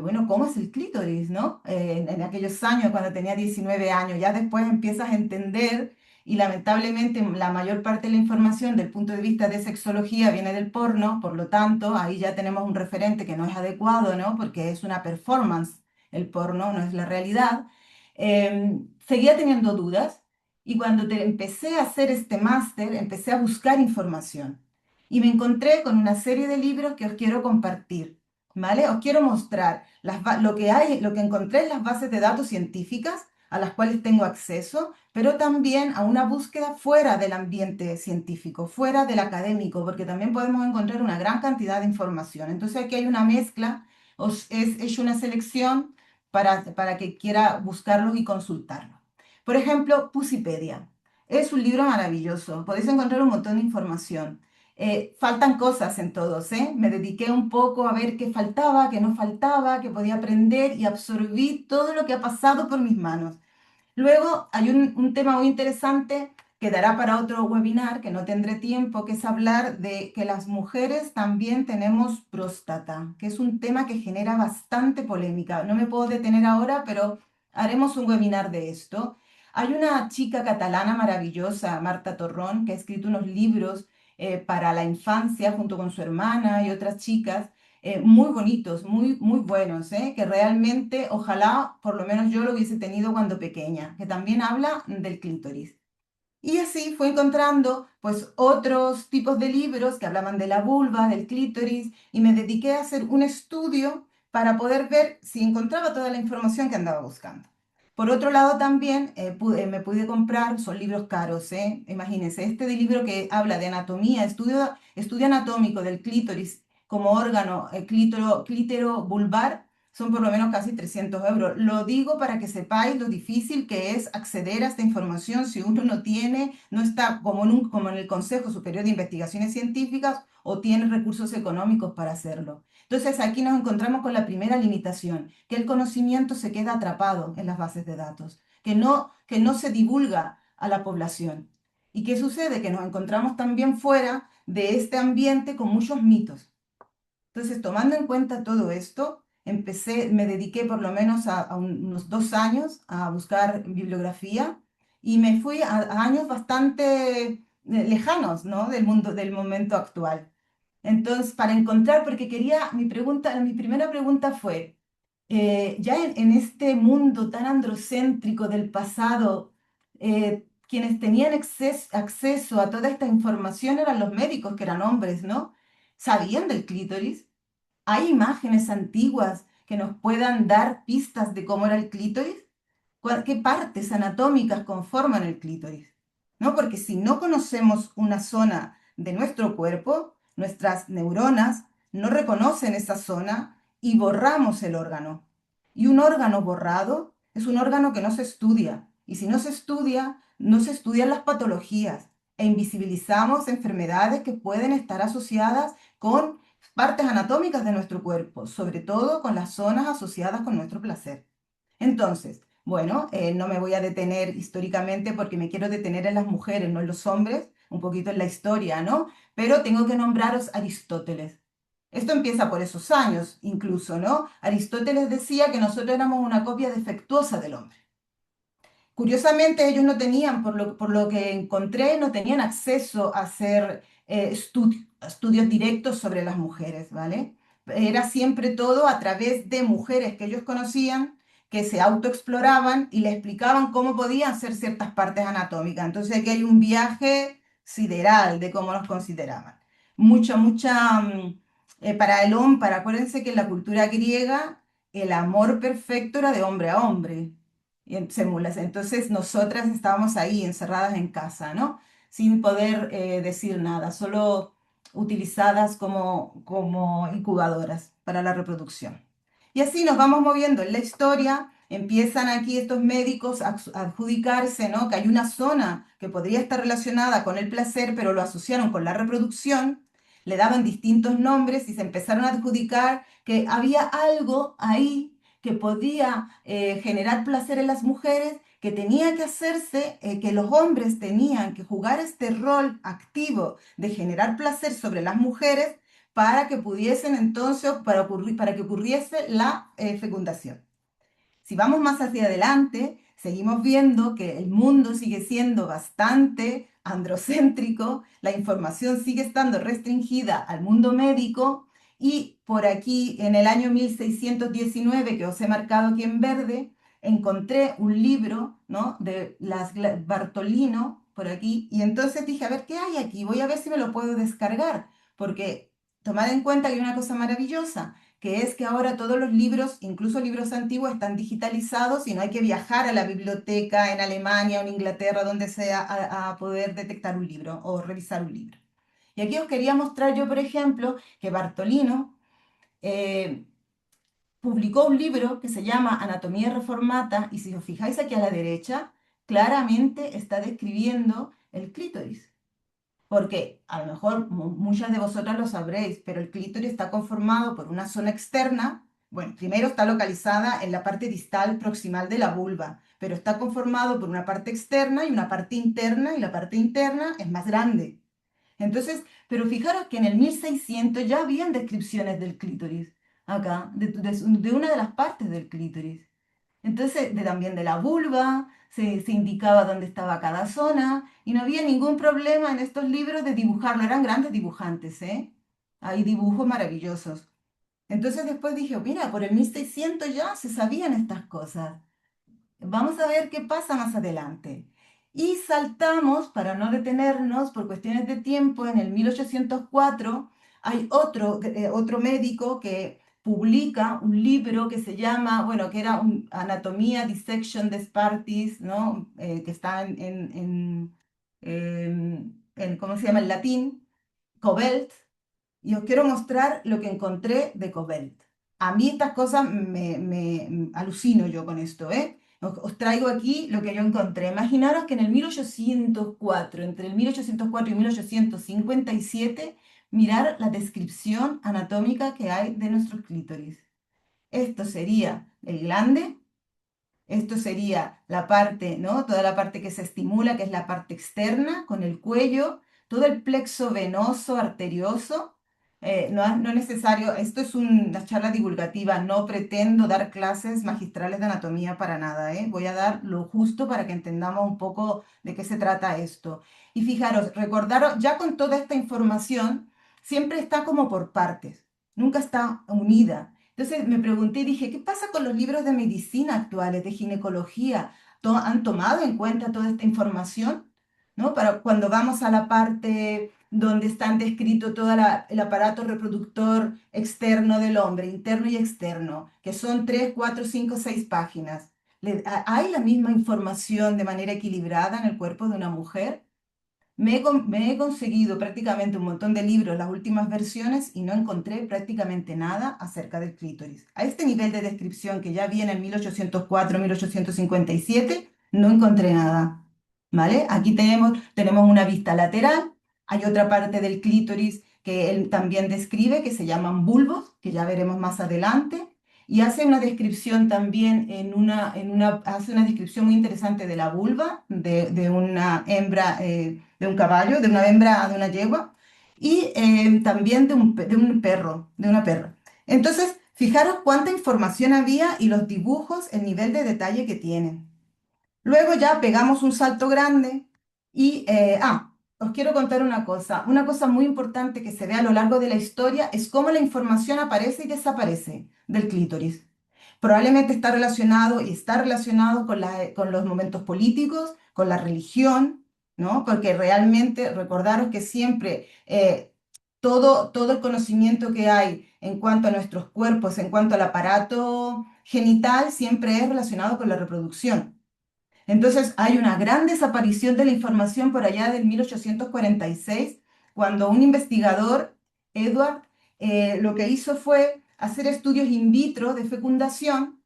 bueno, ¿cómo es el clítoris, no? En aquellos años, cuando tenía 19 años, ya después empiezas a entender y lamentablemente la mayor parte de la información del punto de vista de sexología viene del porno, por lo tanto, ahí ya tenemos un referente que no es adecuado, ¿no? Porque es una performance, el porno no es la realidad. Seguía teniendo dudas y cuando empecé a hacer este máster, empecé a buscar información y me encontré con una serie de libros que os quiero compartir, ¿vale? Os quiero mostrar lo que hay, lo que encontré en las bases de datos científicas a las cuales tengo acceso, pero también a una búsqueda fuera del ambiente científico, fuera del académico, porque también podemos encontrar una gran cantidad de información. Entonces aquí hay una mezcla, os he hecho una selección para que quiera buscarlos y consultarlos. Por ejemplo, Pusipedia. Es un libro maravilloso, podéis encontrar un montón de información. Faltan cosas en todos, ¿eh? Me dediqué un poco a ver qué faltaba, qué no faltaba, qué podía aprender y absorbí todo lo que ha pasado por mis manos. Luego hay un tema muy interesante que dará para otro webinar, que no tendré tiempo, que es hablar de que las mujeres también tenemos próstata, que es un tema que genera bastante polémica. No me puedo detener ahora, pero haremos un webinar de esto. Hay una chica catalana maravillosa, Marta Torrón, que ha escrito unos libros para la infancia junto con su hermana y otras chicas muy bonitos, muy buenos, que realmente ojalá por lo menos yo lo hubiese tenido cuando pequeña, que también habla del clítoris. Y así fui encontrando pues otros tipos de libros que hablaban de la vulva, del clítoris, y me dediqué a hacer un estudio para poder ver si encontraba toda la información que andaba buscando. Por otro lado también me pude comprar, son libros caros, imagínense, este de libro que habla de anatomía, estudio anatómico del clítoris como órgano, clítero vulvar, son por lo menos casi 300 euros. Lo digo para que sepáis lo difícil que es acceder a esta información si uno no tiene, no está como en el Consejo Superior de Investigaciones Científicas o tiene recursos económicos para hacerlo. Entonces aquí nos encontramos con la primera limitación, que el conocimiento se queda atrapado en las bases de datos, que no se divulga a la población. ¿Y qué sucede? Que nos encontramos también fuera de este ambiente con muchos mitos. Entonces, tomando en cuenta todo esto, me dediqué por lo menos a unos 2 años a buscar bibliografía y me fui a años bastante lejanos, ¿no? Del mundo, del momento actual. Entonces, para encontrar, porque mi primera pregunta fue, ya en este mundo tan androcéntrico del pasado, quienes tenían acceso a toda esta información eran los médicos, que eran hombres, ¿no? ¿Sabían del clítoris? ¿Hay imágenes antiguas que nos puedan dar pistas de cómo era el clítoris? ¿Qué partes anatómicas conforman el clítoris? ¿No? Porque si no conocemos una zona de nuestro cuerpo, nuestras neuronas no reconocen esa zona y borramos el órgano. Y un órgano borrado es un órgano que no se estudia. Y si no se estudia, no se estudian las patologías e invisibilizamos enfermedades que pueden estar asociadas con partes anatómicas de nuestro cuerpo, sobre todo con las zonas asociadas con nuestro placer. Entonces, bueno, no me voy a detener históricamente porque me quiero detener en las mujeres, no en los hombres, un poquito en la historia, ¿no? Pero tengo que nombraros Aristóteles. Esto empieza por esos años, incluso, ¿no? Aristóteles decía que nosotros éramos una copia defectuosa del hombre. Curiosamente, ellos no tenían, por lo que encontré, no tenían acceso a hacer estudios directos sobre las mujeres, ¿vale? Era siempre todo a través de mujeres que ellos conocían, que se autoexploraban y le explicaban cómo podían hacer ciertas partes anatómicas. Entonces aquí hay un viaje sideral de cómo nos consideraban. Para el hombre, acuérdense que en la cultura griega el amor perfecto era de hombre a hombre y en sémulas. Entonces nosotras estábamos ahí encerradas en casa, ¿no? Sin poder decir nada, solo utilizadas como incubadoras para la reproducción. Y así nos vamos moviendo en la historia empiezan aquí estos médicos a adjudicarse, ¿no? Que hay una zona que podría estar relacionada con el placer, pero lo asociaron con la reproducción, le daban distintos nombres y se empezaron a adjudicar que había algo ahí que podía generar placer en las mujeres, que tenía que hacerse, que los hombres tenían que jugar este rol activo de generar placer sobre las mujeres para que pudiesen entonces, para que ocurriese la fecundación. Si vamos más hacia adelante, seguimos viendo que el mundo sigue siendo bastante androcéntrico, la información sigue estando restringida al mundo médico y por aquí en el año 1619, que os he marcado aquí en verde, encontré un libro, ¿no? de Bartolino por aquí y entonces dije, a ver, ¿qué hay aquí? Voy a ver si me lo puedo descargar, porque tomad en cuenta que hay una cosa maravillosa que es que ahora todos los libros, incluso libros antiguos, están digitalizados y no hay que viajar a la biblioteca en Alemania o en Inglaterra, donde sea, a poder detectar un libro o revisar un libro. Y aquí os quería mostrar yo, por ejemplo, que Bartolino eh, publicó un libro que se llama Anatomía Reformata y si os fijáis aquí a la derecha, claramente está describiendo el clítoris. Porque a lo mejor muchas de vosotras lo sabréis, pero el clítoris está conformado por una zona externa. Bueno, primero está localizada en la parte distal proximal de la vulva, pero está conformado por una parte externa y una parte interna, y la parte interna es más grande. Entonces, pero fijaros que en el 1600 ya habían descripciones del clítoris, acá, de una de las partes del clítoris. Entonces, también de la vulva, se indicaba dónde estaba cada zona y no había ningún problema en estos libros de dibujarlo. Eran grandes dibujantes, ¿eh? Hay dibujos maravillosos. Entonces después dije, mira, por el 1600 ya se sabían estas cosas. Vamos a ver qué pasa más adelante. Y saltamos, para no detenernos por cuestiones de tiempo, en el 1804 hay otro médico que publica un libro que se llama, bueno, que era Anatomía Dissection des Partis, ¿no? Que está ¿cómo se llama? En latín, Cobelt, y os quiero mostrar lo que encontré de Cobelt. A mí estas cosas me alucino yo con esto, ¿eh? Os traigo aquí lo que yo encontré. Imaginaros que en el 1804, entre el 1804 y 1857, mirar la descripción anatómica que hay de nuestros clítoris. Esto sería el glande, esto sería la parte, ¿no? Toda la parte que se estimula, que es la parte externa, con el cuello, todo el plexo venoso, arterioso. No es necesario, esto es una charla divulgativa, no pretendo dar clases magistrales de anatomía para nada, ¿eh? Voy a dar lo justo para que entendamos un poco de qué se trata esto. Y fijaros, recordaros, ya con toda esta información, siempre está como por partes, nunca está unida. Entonces me pregunté y dije, ¿qué pasa con los libros de medicina actuales, de ginecología? ¿Han tomado en cuenta toda esta información? ¿No? Para cuando vamos a la parte donde están descrito todo el aparato reproductor externo del hombre, interno y externo, que son 3, 4, 5, 6 páginas. ¿Hay la misma información de manera equilibrada en el cuerpo de una mujer? Me he conseguido prácticamente un montón de libros, las últimas versiones, y no encontré prácticamente nada acerca del clítoris. A este nivel de descripción que ya viene en 1804, 1857, no encontré nada. ¿Vale? Aquí tenemos una vista lateral, hay otra parte del clítoris que él también describe, que se llaman bulbos, que ya veremos más adelante, y hace una descripción también hace una descripción muy interesante de la vulva, de una hembra, de un caballo, de una hembra, de una yegua, y también de un perro, de una perra. Entonces, fijaros cuánta información había y los dibujos, el nivel de detalle que tienen. Luego ya pegamos un salto grande y, os quiero contar una cosa. Una cosa muy importante que se ve a lo largo de la historia es cómo la información aparece y desaparece del clítoris. Probablemente está relacionado y está relacionado con los momentos políticos, con la religión, ¿no? Porque realmente recordaros que siempre todo el conocimiento que hay en cuanto a nuestros cuerpos, en cuanto al aparato genital, siempre es relacionado con la reproducción. Entonces hay una gran desaparición de la información por allá del 1846, cuando un investigador, Edward, lo que hizo fue hacer estudios in vitro de fecundación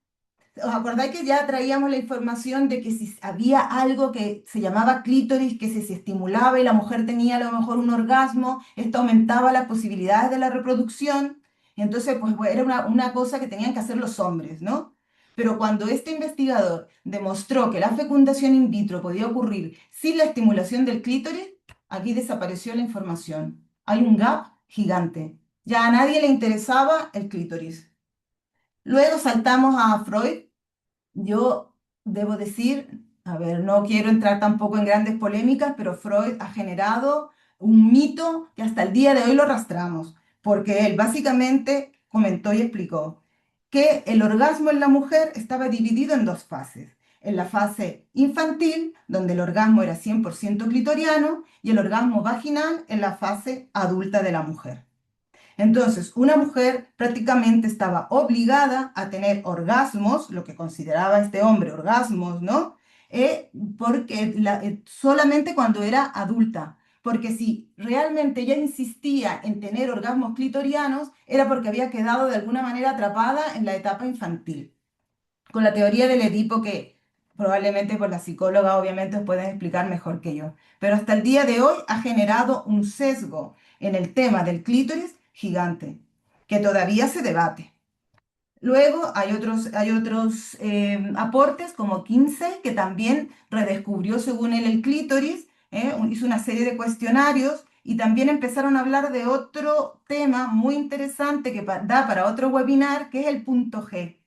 ¿os acordáis que ya traíamos la información de que si había algo que se llamaba clítoris, que se estimulaba y la mujer tenía a lo mejor un orgasmo, esto aumentaba las posibilidades de la reproducción? Entonces, pues era una cosa que tenían que hacer los hombres, ¿no? Pero cuando este investigador demostró que la fecundación in vitro podía ocurrir sin la estimulación del clítoris, aquí desapareció la información. Hay un gap gigante. Ya a nadie le interesaba el clítoris. Luego saltamos a Freud. Yo debo decir, a ver, no quiero entrar tampoco en grandes polémicas, pero Freud ha generado un mito que hasta el día de hoy lo arrastramos, porque él básicamente comentó y explicó que el orgasmo en la mujer estaba dividido en dos fases. En la fase infantil, donde el orgasmo era 100% clitoriano, y el orgasmo vaginal en la fase adulta de la mujer. Entonces, una mujer prácticamente estaba obligada a tener orgasmos, lo que consideraba este hombre orgasmos, ¿no? Porque solamente cuando era adulta. Porque si realmente ella insistía en tener orgasmos clitorianos, era porque había quedado de alguna manera atrapada en la etapa infantil. Con la teoría del Edipo que probablemente por la psicóloga obviamente os pueden explicar mejor que yo. Pero hasta el día de hoy ha generado un sesgo en el tema del clítoris gigante, que todavía se debate. Luego hay otros aportes como Kinsey, que también redescubrió según él el clítoris, hizo una serie de cuestionarios y también empezaron a hablar de otro tema muy interesante que da para otro webinar, que es el punto G.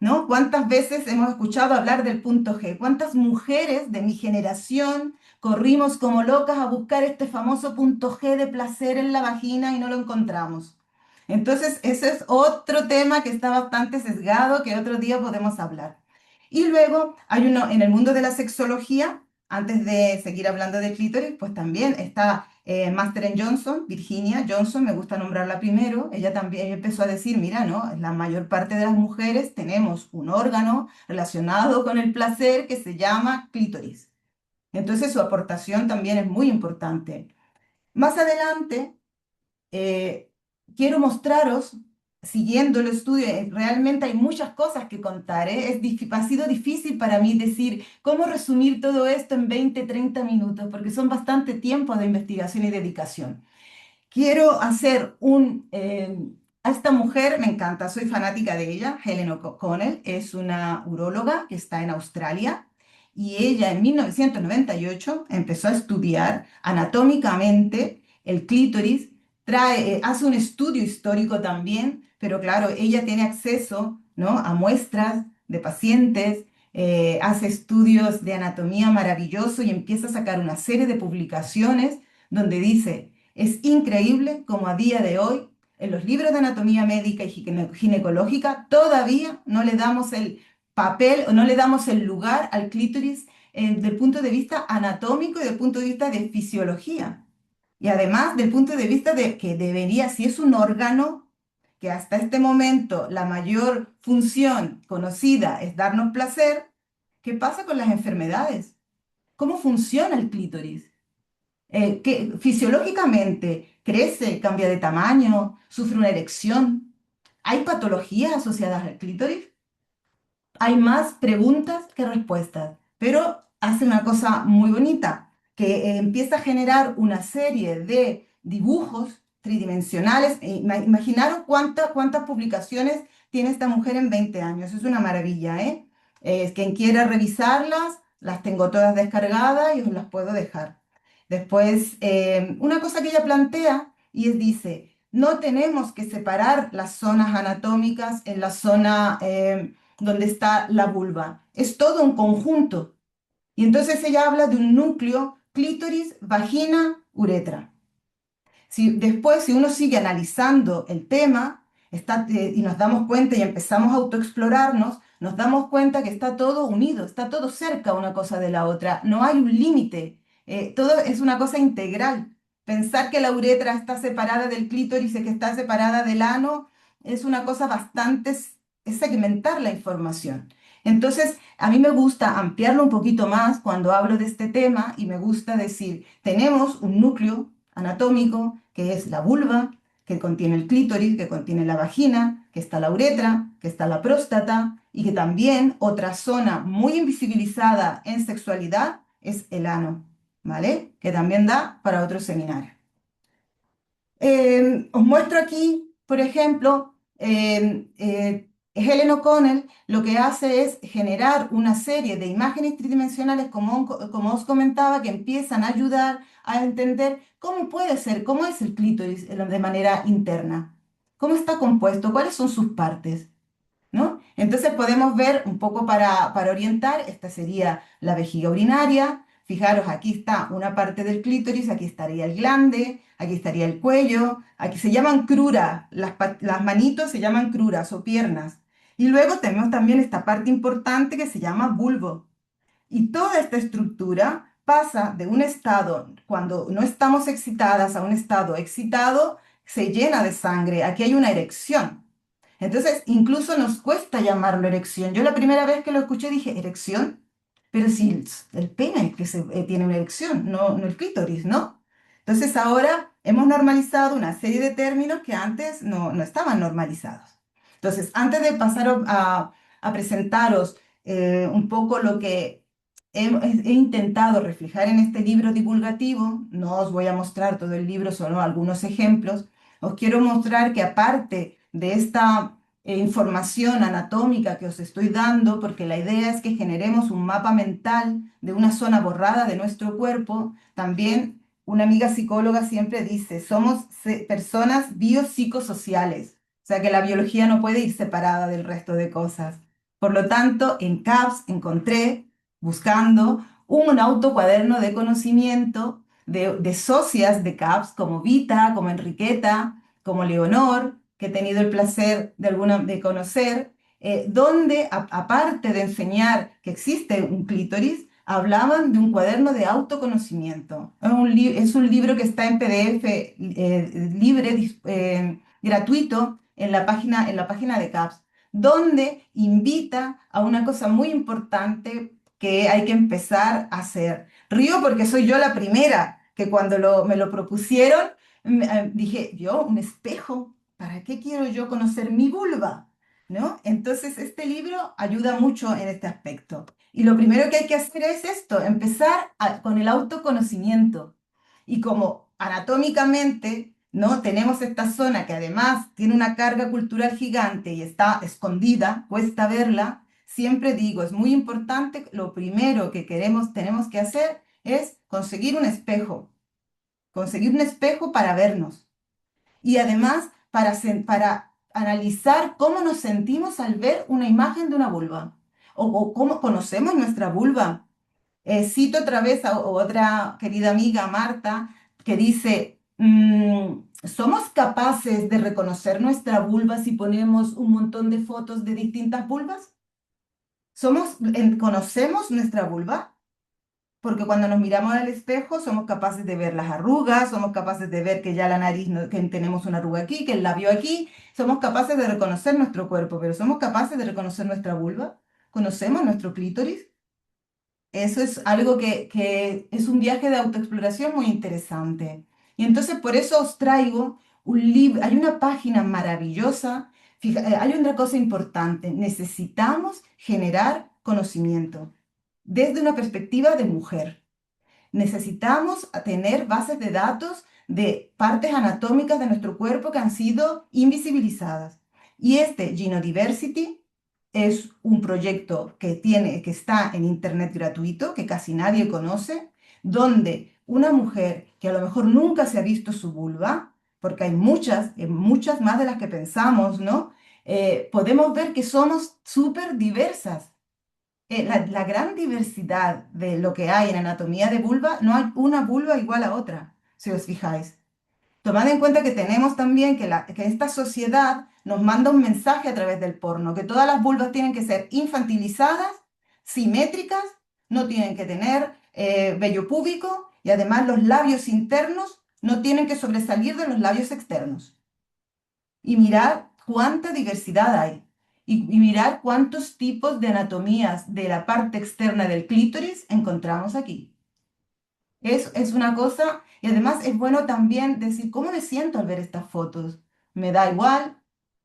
¿No? ¿Cuántas veces hemos escuchado hablar del punto G? ¿Cuántas mujeres de mi generación corrimos como locas a buscar este famoso punto G de placer en la vagina y no lo encontramos? Entonces, ese es otro tema que está bastante sesgado, que otro día podemos hablar. Y luego hay uno en el mundo de la sexología, antes de seguir hablando de clítoris, pues también está Master Johnson, Virginia Johnson, me gusta nombrarla primero. Ella también empezó a decir, mira, ¿no? La mayor parte de las mujeres tenemos un órgano relacionado con el placer que se llama clítoris. Entonces su aportación también es muy importante. Más adelante, eh, quiero mostraros, siguiendo el estudio, realmente hay muchas cosas que contar, ¿eh? Ha sido difícil para mí decir cómo resumir todo esto en 20, 30 minutos, porque son bastante tiempo de investigación y dedicación. Quiero hacer a esta mujer me encanta, soy fanática de ella, Helen O'Connell, es una uróloga que está en Australia y ella en 1998 empezó a estudiar anatómicamente el clítoris, hace un estudio histórico también, pero claro, ella tiene acceso, ¿no? a muestras de pacientes, hace estudios de anatomía maravilloso y empieza a sacar una serie de publicaciones donde dice es increíble como a día de hoy, en los libros de anatomía médica y ginecológica, todavía no le damos el papel o no le damos el lugar al clítoris desde el punto de vista anatómico y del punto de vista de fisiología. Y además del punto de vista de que debería, si es un órgano, que hasta este momento la mayor función conocida es darnos placer, ¿qué pasa con las enfermedades? ¿Cómo funciona el clítoris? Que fisiológicamente crece, cambia de tamaño, sufre una erección. ¿Hay patologías asociadas al clítoris? Hay más preguntas que respuestas, pero hace una cosa muy bonita, que empieza a generar una serie de dibujos tridimensionales. Imaginaros cuántas publicaciones tiene esta mujer en 20 años. Es una maravilla, ¿eh? Quien quiera revisarlas, las tengo todas descargadas y os las puedo dejar. Después, una cosa que ella plantea y dice, no tenemos que separar las zonas anatómicas en la zona donde está la vulva. Es todo un conjunto. Y entonces ella habla de un núcleo, clítoris, vagina, uretra. Después, si uno sigue analizando el tema y nos damos cuenta y empezamos a autoexplorarnos, nos damos cuenta que está todo unido, está todo cerca una cosa de la otra, no hay un límite, todo es una cosa integral. Pensar que la uretra está separada del clítoris y que está separada del ano es una cosa bastante, es segmentar la información. Entonces, a mí me gusta ampliarlo un poquito más cuando hablo de este tema y me gusta decir, tenemos un núcleo anatómico, que es la vulva, que contiene el clítoris, que contiene la vagina, que está la uretra, que está la próstata y que también otra zona muy invisibilizada en sexualidad es el ano, ¿vale? Que también da para otro seminario. Os muestro aquí, por ejemplo, Helen O'Connell lo que hace es generar una serie de imágenes tridimensionales, como os comentaba, que empiezan a ayudar a entender cómo puede ser, cómo es el clítoris de manera interna, cómo está compuesto, cuáles son sus partes, ¿no? Entonces podemos ver un poco para orientar, esta sería la vejiga urinaria. Fijaros, aquí está una parte del clítoris, aquí estaría el glande, aquí estaría el cuello, aquí se llaman crura, las manitos se llaman cruras o piernas. Y luego tenemos también esta parte importante que se llama bulbo. Y toda esta estructura pasa de un estado, cuando no estamos excitadas, a un estado excitado, se llena de sangre. Aquí hay una erección. Entonces, incluso nos cuesta llamarlo erección. Yo la primera vez que lo escuché dije, ¿erección? Pero si el pene es que tiene una erección, no el clítoris, ¿no? Entonces ahora hemos normalizado una serie de términos que antes no estaban normalizados. Entonces, antes de pasar a presentaros un poco lo que he intentado reflejar en este libro divulgativo, no os voy a mostrar todo el libro, solo algunos ejemplos, os quiero mostrar que aparte de esta información anatómica que os estoy dando, porque la idea es que generemos un mapa mental de una zona borrada de nuestro cuerpo, también una amiga psicóloga siempre dice, somos personas biopsicosociales, o sea que la biología no puede ir separada del resto de cosas. Por lo tanto, en CAPS encontré, buscando, un autocuaderno de conocimiento de socias de CAPS como Vita, como Enriqueta, como Leonor, que he tenido el placer de conocer, donde aparte de enseñar que existe un clítoris, hablaban de un cuaderno de autoconocimiento. Es un libro que está en PDF libre, gratuito, en la página de CAPS, donde invita a una cosa muy importante que hay que empezar a hacer. Río porque soy yo la primera que cuando me lo propusieron, dije, yo, un espejo, ¿para qué quiero yo conocer mi vulva? ¿No? Entonces, este libro ayuda mucho en este aspecto. Y lo primero que hay que hacer es esto, empezar con el autoconocimiento. Y como anatómicamente, ¿no? Tenemos esta zona que además tiene una carga cultural gigante y está escondida, cuesta verla, siempre digo, es muy importante, lo primero que tenemos que hacer es conseguir un espejo para vernos. Y además para analizar cómo nos sentimos al ver una imagen de una vulva o cómo conocemos nuestra vulva. Cito otra vez a otra querida amiga, Marta, que dice, ¿somos capaces de reconocer nuestra vulva si ponemos un montón de fotos de distintas vulvas? ¿Conocemos nuestra vulva? Porque cuando nos miramos al espejo somos capaces de ver las arrugas, somos capaces de ver que ya la nariz, que tenemos una arruga aquí, que el labio aquí, somos capaces de reconocer nuestro cuerpo, pero ¿somos capaces de reconocer nuestra vulva? ¿Conocemos nuestro clítoris? Eso es algo que es un viaje de autoexploración muy interesante. Y entonces por eso os traigo un libro, hay una página maravillosa, hay una cosa importante, necesitamos generar conocimiento desde una perspectiva de mujer. Necesitamos tener bases de datos de partes anatómicas de nuestro cuerpo que han sido invisibilizadas. Y este Genodiversity es un proyecto que está en internet gratuito, que casi nadie conoce, donde una mujer que a lo mejor nunca se ha visto su vulva, porque hay muchas más de las que pensamos, ¿no? Podemos ver que somos súper diversas. La gran diversidad de lo que hay en anatomía de vulva, no hay una vulva igual a otra, si os fijáis. Tomad en cuenta que tenemos también que esta sociedad nos manda un mensaje a través del porno, que todas las vulvas tienen que ser infantilizadas, simétricas, no tienen que tener vello púbico y además los labios internos no tienen que sobresalir de los labios externos. Y mirad cuánta diversidad hay. Y mirar cuántos tipos de anatomías de la parte externa del clítoris encontramos aquí. Es una cosa, y además es bueno también decir, ¿cómo me siento al ver estas fotos? ¿Me da igual?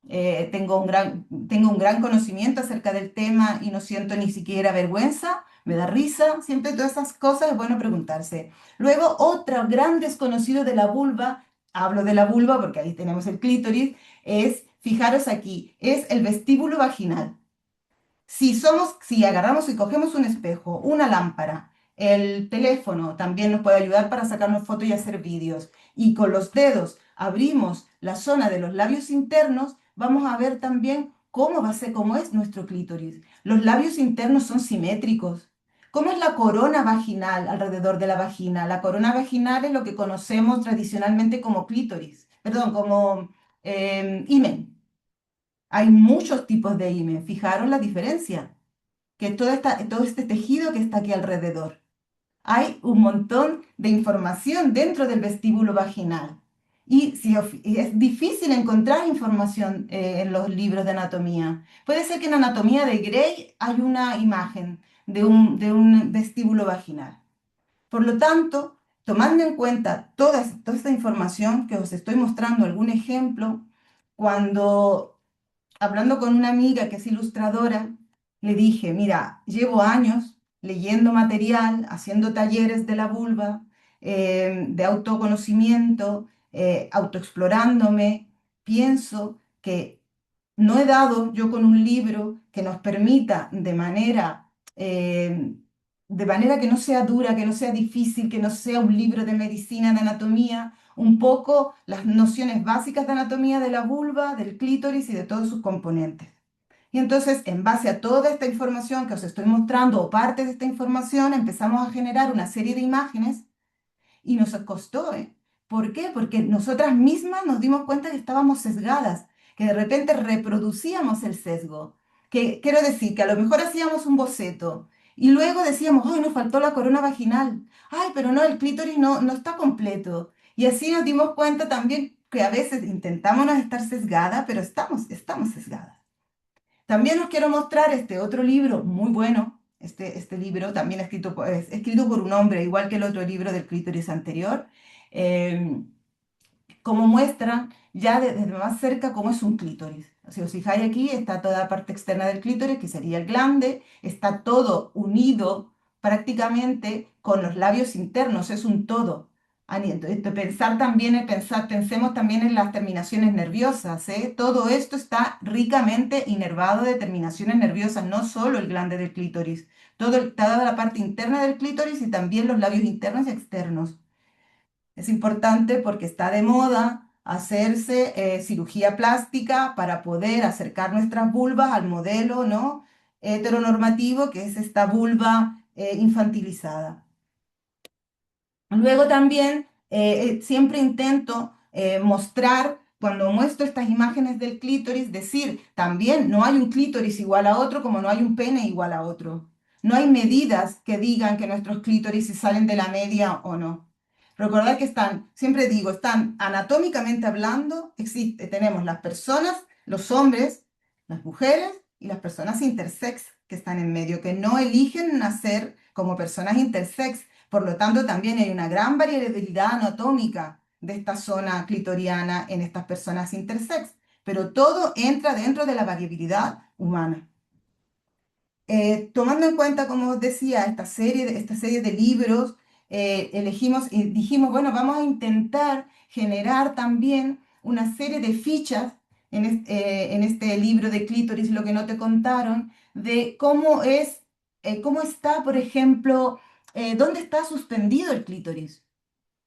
tengo un gran conocimiento acerca del tema y no siento ni siquiera vergüenza, me da risa, siempre todas esas cosas es bueno preguntarse. Luego, otro gran desconocido de la vulva, hablo de la vulva porque ahí tenemos el clítoris, es, fijaros aquí, es el vestíbulo vaginal. Si agarramos y cogemos un espejo, una lámpara, el teléfono también nos puede ayudar para sacarnos fotos y hacer vídeos. Y con los dedos abrimos la zona de los labios internos, vamos a ver también cómo va a ser, cómo es nuestro clítoris. Los labios internos son simétricos. ¿Cómo es la corona vaginal alrededor de la vagina? La corona vaginal es lo que conocemos tradicionalmente como clítoris, perdón, como himen. Hay muchos tipos de himen. ¿Fijaron la diferencia? Que todo este tejido que está aquí alrededor. Hay un montón de información dentro del vestíbulo vaginal. Y es difícil encontrar información en los libros de anatomía. Puede ser que en Anatomía de Grey hay una imagen de un vestíbulo vaginal. Por lo tanto, tomando en cuenta toda esta información que os estoy mostrando, algún ejemplo, cuando hablando con una amiga que es ilustradora, le dije, mira, llevo años leyendo material, haciendo talleres de la vulva, de autoconocimiento, autoexplorándome. Pienso que no he dado yo con un libro que nos permita de manera que no sea dura, que no sea difícil, que no sea un libro de medicina, de anatomía, un poco las nociones básicas de anatomía de la vulva, del clítoris y de todos sus componentes. Y entonces, en base a toda esta información que os estoy mostrando o parte de esta información, empezamos a generar una serie de imágenes y nos costó, ¿eh? ¿Por qué? Porque nosotras mismas nos dimos cuenta que estábamos sesgadas, que de repente reproducíamos el sesgo. Que quiero decir que a lo mejor hacíamos un boceto y luego decíamos, ay, nos faltó la corona vaginal. Ay, pero no, el clítoris no está completo. Y así nos dimos cuenta también que a veces intentamos no estar sesgadas, pero estamos sesgadas. También os quiero mostrar este otro libro muy bueno. Este libro también es escrito por un hombre, igual que el otro libro del clítoris anterior, eh, como muestra ya desde más cerca cómo es un clítoris. Si os fijáis aquí, está toda la parte externa del clítoris, que sería el glande, está todo unido prácticamente con los labios internos, es un todo. Pensar también, pensemos también en las terminaciones nerviosas, ¿eh? Todo esto está ricamente inervado de terminaciones nerviosas, no solo el glande del clítoris, toda la parte interna del clítoris y también los labios internos y externos. Es importante porque está de moda hacerse cirugía plástica para poder acercar nuestras vulvas al modelo, ¿no? Heteronormativo, que es esta vulva infantilizada. Luego también siempre intento mostrar, cuando muestro estas imágenes del clítoris, decir, también no hay un clítoris igual a otro como no hay un pene igual a otro. No hay medidas que digan que nuestros clítoris se salen de la media o no. Recordad que siempre digo, están anatómicamente hablando, tenemos las personas, los hombres, las mujeres y las personas intersex que están en medio, que no eligen nacer como personas intersex. Por lo tanto, también hay una gran variabilidad anatómica de esta zona clitoriana en estas personas intersex, pero todo entra dentro de la variabilidad humana. Tomando en cuenta, como os decía, esta serie de libros, elegimos y dijimos, bueno, vamos a intentar generar también una serie de fichas en este libro de Clítoris, lo que no te contaron, de cómo está, por ejemplo, dónde está suspendido el clítoris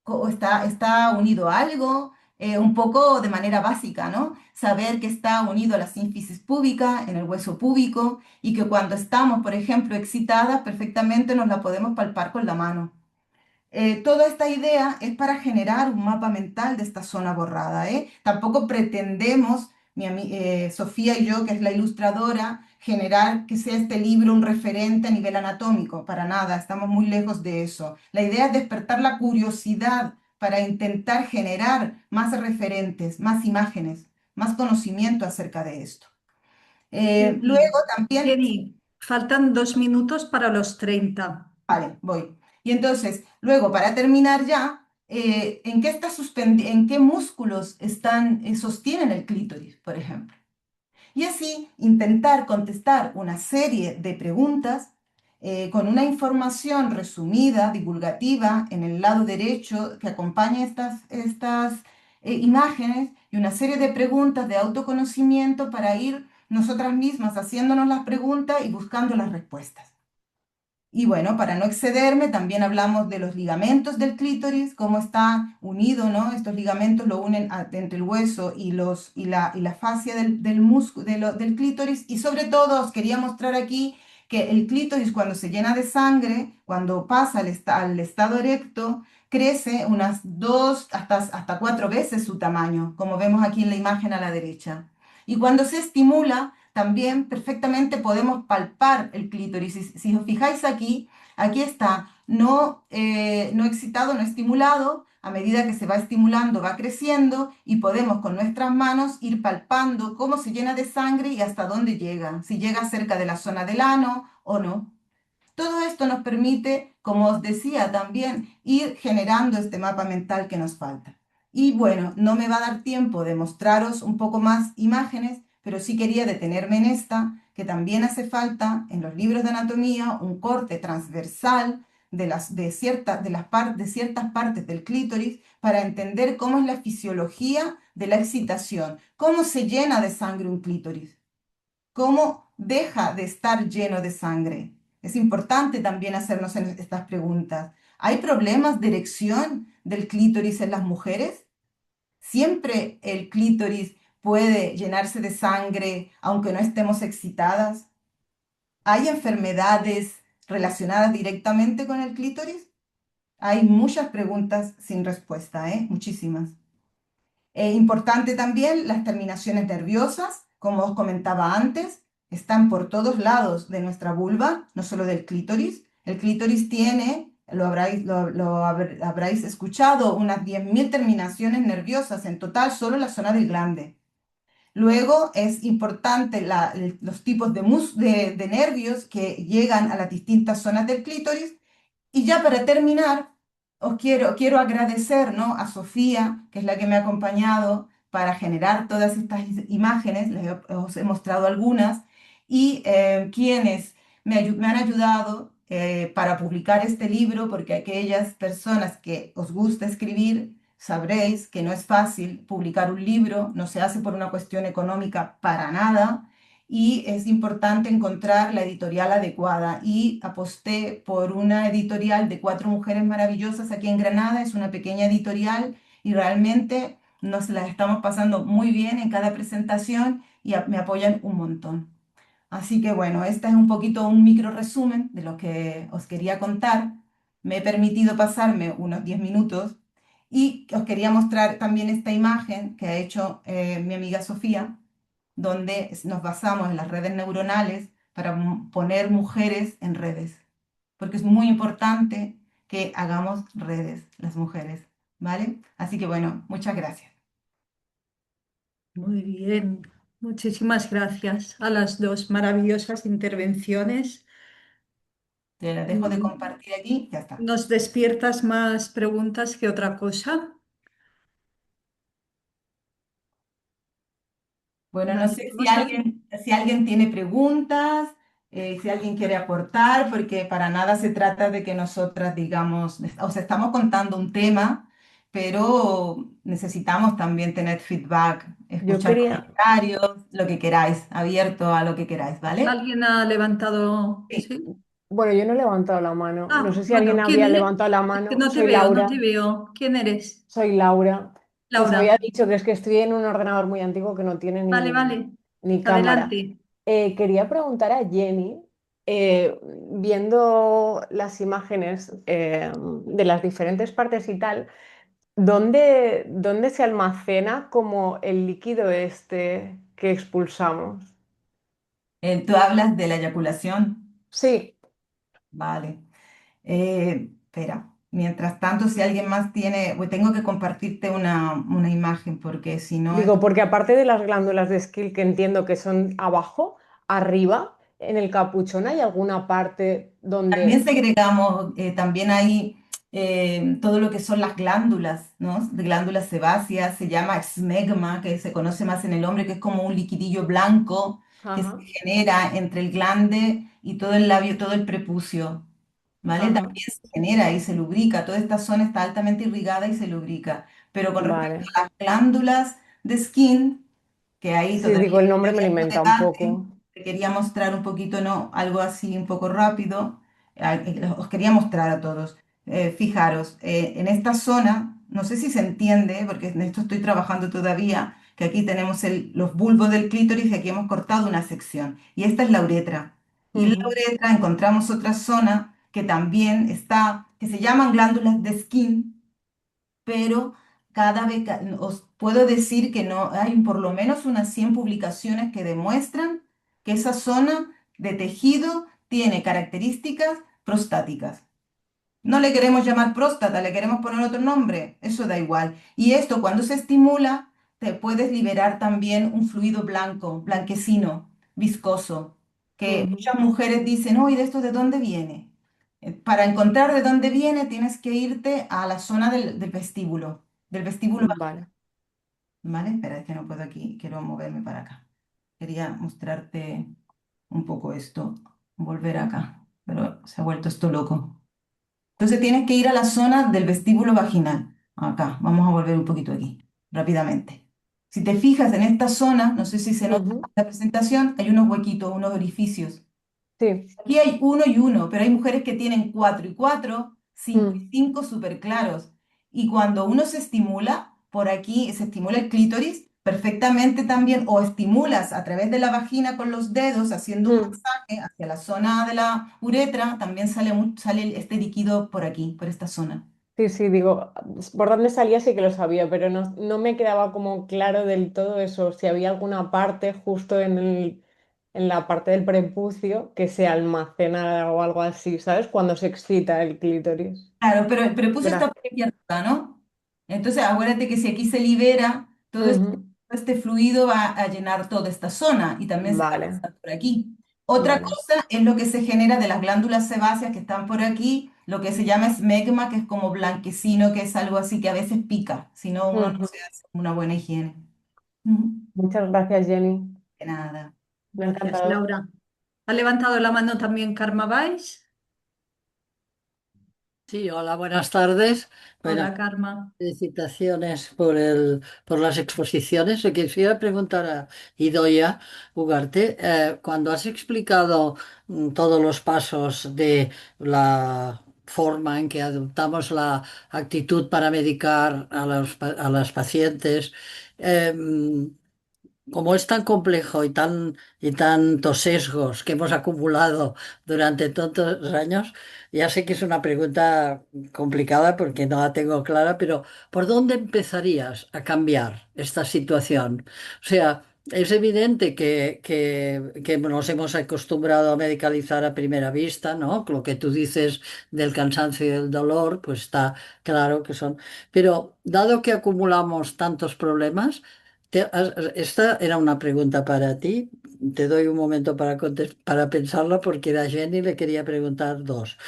o está unido a algo, un poco de manera básica, ¿no? Saber que está unido a la sínfisis púbica, en el hueso púbico, y que cuando estamos, por ejemplo, excitadas, perfectamente nos la podemos palpar con la mano. Toda esta idea es para generar un mapa mental de esta zona borrada, ¿eh? Tampoco pretendemos, Sofía y yo, que es la ilustradora, generar que sea este libro un referente a nivel anatómico, para nada, estamos muy lejos de eso. La idea es despertar la curiosidad para intentar generar más referentes, más imágenes, más conocimiento acerca de esto. Jenny, Luego también Jenny, faltan 2 minutos para los 30. Vale, voy. Y entonces, luego, para terminar ya, ¿en qué músculos sostienen el clítoris, por ejemplo? y así intentar contestar una serie de preguntas con una información resumida, divulgativa, en el lado derecho que acompaña estas imágenes y una serie de preguntas de autoconocimiento para ir nosotras mismas haciéndonos las preguntas y buscando las respuestas. Y bueno, para no excederme, también hablamos de los ligamentos del clítoris, cómo está unido, ¿no? Estos ligamentos lo unen entre el hueso y la fascia del clítoris. Y sobre todo os quería mostrar aquí que el clítoris cuando se llena de sangre, cuando pasa al estado erecto, crece unas 2 hasta 4 veces su tamaño, como vemos aquí en la imagen a la derecha. Y cuando se estimula, también perfectamente podemos palpar el clítoris. Si os fijáis aquí, aquí está no excitado, no estimulado. A medida que se va estimulando, va creciendo y podemos con nuestras manos ir palpando cómo se llena de sangre y hasta dónde llega, si llega cerca de la zona del ano o no. Todo esto nos permite, como os decía también, ir generando este mapa mental que nos falta. Y bueno, no me va a dar tiempo de mostraros un poco más imágenes, pero sí quería detenerme en esta, que también hace falta en los libros de anatomía un corte transversal de ciertas partes del clítoris para entender cómo es la fisiología de la excitación, cómo se llena de sangre un clítoris, cómo deja de estar lleno de sangre. Es importante también hacernos estas preguntas. ¿Hay problemas de erección del clítoris en las mujeres? ¿Siempre el clítoris puede llenarse de sangre aunque no estemos excitadas? ¿Hay enfermedades relacionadas directamente con el clítoris? Hay muchas preguntas sin respuesta, ¿eh? Muchísimas. Importante también las terminaciones nerviosas, como os comentaba antes, están por todos lados de nuestra vulva, no solo del clítoris. El clítoris tiene, habréis escuchado, unas 10.000 terminaciones nerviosas en total, solo en la zona del glande. Luego es importante los tipos de nervios que llegan a las distintas zonas del clítoris. Y ya para terminar, quiero agradecer, ¿no?, a Sofía, que es la que me ha acompañado para generar todas estas imágenes, os he mostrado algunas, y quienes me han ayudado para publicar este libro, porque aquellas personas que os gusta escribir, sabréis que no es fácil publicar un libro, no se hace por una cuestión económica para nada y es importante encontrar la editorial adecuada. Y aposté por una editorial de 4 mujeres maravillosas aquí en Granada, es una pequeña editorial y realmente nos la estamos pasando muy bien en cada presentación y me apoyan un montón. Así que bueno, este es un poquito un micro resumen de lo que os quería contar. Me he permitido pasarme unos 10 minutos y os quería mostrar también esta imagen que ha hecho mi amiga Sofía, donde nos basamos en las redes neuronales para poner mujeres en redes, porque es muy importante que hagamos redes las mujeres, ¿vale? Así que bueno, muchas gracias. Muy bien. Muchísimas gracias a las dos maravillosas intervenciones. Te la dejo de Mm, compartir aquí, ya está. Nos despiertas más preguntas que otra cosa. Bueno, no Vale, sé si vamos a... alguien tiene preguntas, si alguien quiere aportar, porque para nada se trata de que nosotras digamos, o sea, estamos contando un tema, pero necesitamos también tener feedback, Yo escuchar quería, comentarios, lo que queráis, abierto a lo que queráis, ¿vale? ¿Alguien ha levantado? Sí. Sí. bueno, yo no he levantado la mano. No Ah, sé si alguien bueno, ¿quién había eres? levantado la Es que mano. no te Soy veo, no Laura. te veo. ¿Quién eres? Soy Laura. Os había Laura. dicho que es que estoy en un ordenador muy antiguo que no tiene Vale, ni, vale. ni cámara. Adelante. Quería preguntar a Jenny, viendo las imágenes de las diferentes partes y tal, ¿dónde se almacena como el líquido este que expulsamos? Tú hablas de la eyaculación, Sí. vale. Espera, mientras tanto, si alguien más tiene, pues tengo que compartirte una imagen, porque si no es... Digo, porque aparte de las glándulas de Skill que entiendo que son abajo, arriba, en el capuchón hay alguna parte También donde... segregamos, también hay todo lo que son las glándulas, ¿no? De glándulas sebáceas, se llama esmegma, que se conoce más en el hombre, que es como un liquidillo blanco que se Ajá, genera entre el glande y todo el labio, todo el prepucio, ¿vale? ajá, También se genera y se lubrica, toda esta zona está altamente irrigada y se lubrica. Pero con respecto vale. a las glándulas de skin, que ahí Sí, todavía digo, el nombre me lo hay algo de inventa un debate, poco. te quería mostrar un poquito, ¿no? Algo así un poco rápido. Os quería mostrar a todos. Fijaros, en esta zona, no sé si se entiende, porque en esto estoy trabajando todavía, que aquí tenemos los bulbos del clítoris y aquí hemos cortado una sección. Y esta es la uretra. Y en la Ujú, uretra encontramos otra zona que también está, que se llaman glándulas de Skin, pero cada vez os puedo decir que no hay por lo menos unas 100 publicaciones que demuestran que esa zona de tejido tiene características prostáticas. No le queremos llamar próstata, le queremos poner otro nombre, eso da igual. Y esto cuando se estimula, te puedes liberar también un fluido blanco, blanquecino, viscoso, que ujú. muchas mujeres dicen, oh, ¿y de esto de dónde viene? Para encontrar de dónde viene, tienes que irte a la zona del vestíbulo Vale. ¿vale? Espera, es que no puedo aquí, quiero moverme para acá. Quería mostrarte un poco esto, volver acá, pero se ha vuelto esto loco. Entonces tienes que ir a la zona del vestíbulo vaginal. Acá, vamos a volver un poquito aquí, rápidamente. Si te fijas en esta zona, no sé si se nota en Ujú, la presentación, hay unos huequitos, unos orificios. sí. Aquí hay uno y uno, pero hay mujeres que tienen cuatro y cuatro, cinco y Mm, cinco súper claros. Y cuando uno se estimula, por aquí se estimula el clítoris perfectamente también, o estimulas a través de la vagina con los dedos, haciendo un mm. masaje hacia la zona de la uretra, también sale, sale este líquido por aquí, por esta zona. Sí, sí, digo, por dónde salía sí que lo sabía, pero no me quedaba como claro del todo eso, si había alguna parte justo en la parte del prepucio que se almacena o algo así, ¿sabes? Cuando se excita el clítoris. Claro, pero el prepucio está por Gracias. aquí arriba, ¿no? Entonces, acuérdate que si aquí se libera, Ujú, este fluido va a llenar toda esta zona y también se va a vale, pasar por aquí. Otra vale. cosa es lo que se genera de las glándulas sebáceas que están por aquí, lo que se llama esmegma, que es como blanquecino, que es algo así que a veces pica, si no uno no Ujú. se hace una buena higiene. Ujú. Muchas gracias, Jenny. De nada. Me ha Gracias, encantado. Laura. ¿Ha levantado la mano también Karma Weiss? Sí, hola, buenas tardes. Buenas Hola, Karma. felicitaciones por las exposiciones. Le quisiera preguntar a Idoia Ugarte, cuando has explicado todos los pasos de la forma en que adoptamos la actitud para medicar a las pacientes, como es tan complejo y tantos sesgos que hemos acumulado durante tantos años, ya sé que es una pregunta complicada porque no la tengo clara, pero ¿por dónde empezarías a cambiar esta situación? O sea, es evidente que nos hemos acostumbrado a medicalizar a primera vista, ¿no? Lo que tú dices del cansancio y del dolor, pues está claro que son. Pero dado que acumulamos tantos problemas, esta era una pregunta para ti. Te doy un momento para pensarla porque era Jenny, le quería preguntar dos.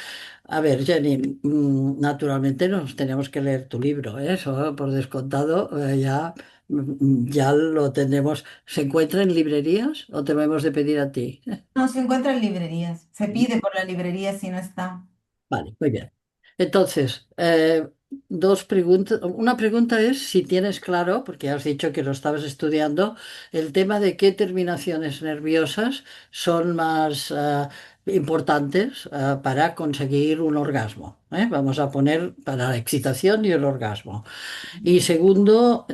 A ver, Jenny, naturalmente nos tenemos que leer tu libro, ¿eh? Eso por descontado, ya lo tenemos. ¿Se encuentra en librerías o te lo hemos de pedir a ti? No se encuentra en librerías. Se pide por la librería si no está. Vale, muy bien. Entonces, dos preguntas. Una pregunta es si tienes claro, porque has dicho que lo estabas estudiando, el tema de qué terminaciones nerviosas son más importantes para conseguir un orgasmo. ¿Eh? Vamos a poner para la excitación y el orgasmo. Y segundo,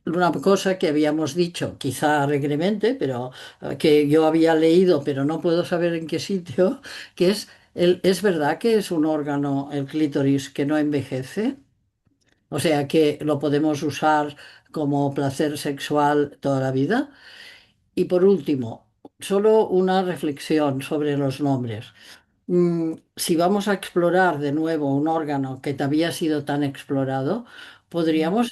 una cosa que habíamos dicho, quizá alegremente, pero que yo había leído, pero no puedo saber en qué sitio, que es verdad que es un órgano, el clítoris, que no envejece. O sea que lo podemos usar como placer sexual toda la vida. Y por último, solo una reflexión sobre los nombres. Si vamos a explorar de nuevo un órgano que te había sido tan explorado, podríamos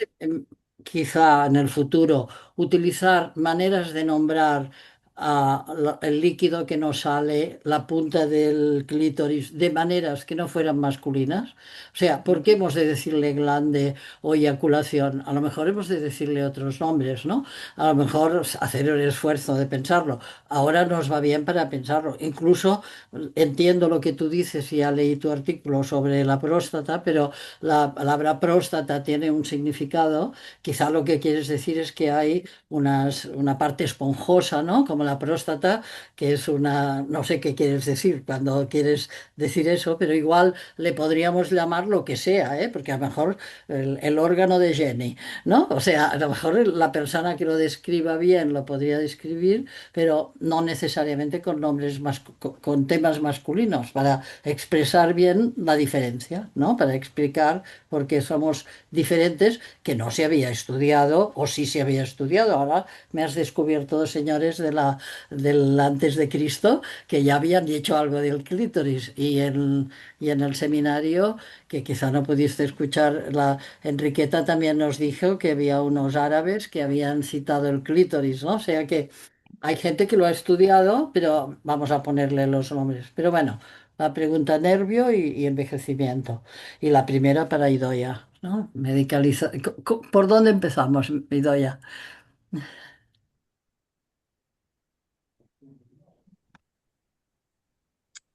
quizá en el futuro utilizar maneras de nombrar el líquido que nos sale, la punta del clítoris, de maneras que no fueran masculinas? O sea, ¿por qué hemos de decirle glande o eyaculación? A lo mejor hemos de decirle otros nombres, ¿no? A lo mejor hacer el esfuerzo de pensarlo. Ahora nos va bien para pensarlo. Incluso entiendo lo que tú dices y ya leí tu artículo sobre la próstata, pero la palabra próstata tiene un significado. Quizá lo que quieres decir es que hay una parte esponjosa, ¿no? Como la próstata, que es una, no sé qué quieres decir cuando quieres decir eso, pero igual le podríamos llamar lo que sea, ¿eh? Porque a lo mejor el órgano de Jenny, ¿no? O sea, a lo mejor la persona que lo describa bien lo podría describir, pero no necesariamente con nombres con temas masculinos, para expresar bien la diferencia, ¿no? Para explicar por qué somos diferentes, que no se había estudiado, o sí se había estudiado. Ahora me has descubierto, señores, del antes de Cristo, que ya habían dicho algo del clítoris, y en el seminario, que quizá no pudiste escuchar, la Enriqueta también nos dijo que había unos árabes que habían citado el clítoris, ¿no? O sea que hay gente que lo ha estudiado, pero vamos a ponerle los nombres. Pero bueno, la pregunta nervio y envejecimiento. Y la primera para Idoia, ¿no? Medicaliza. ¿Por dónde empezamos, Idoia?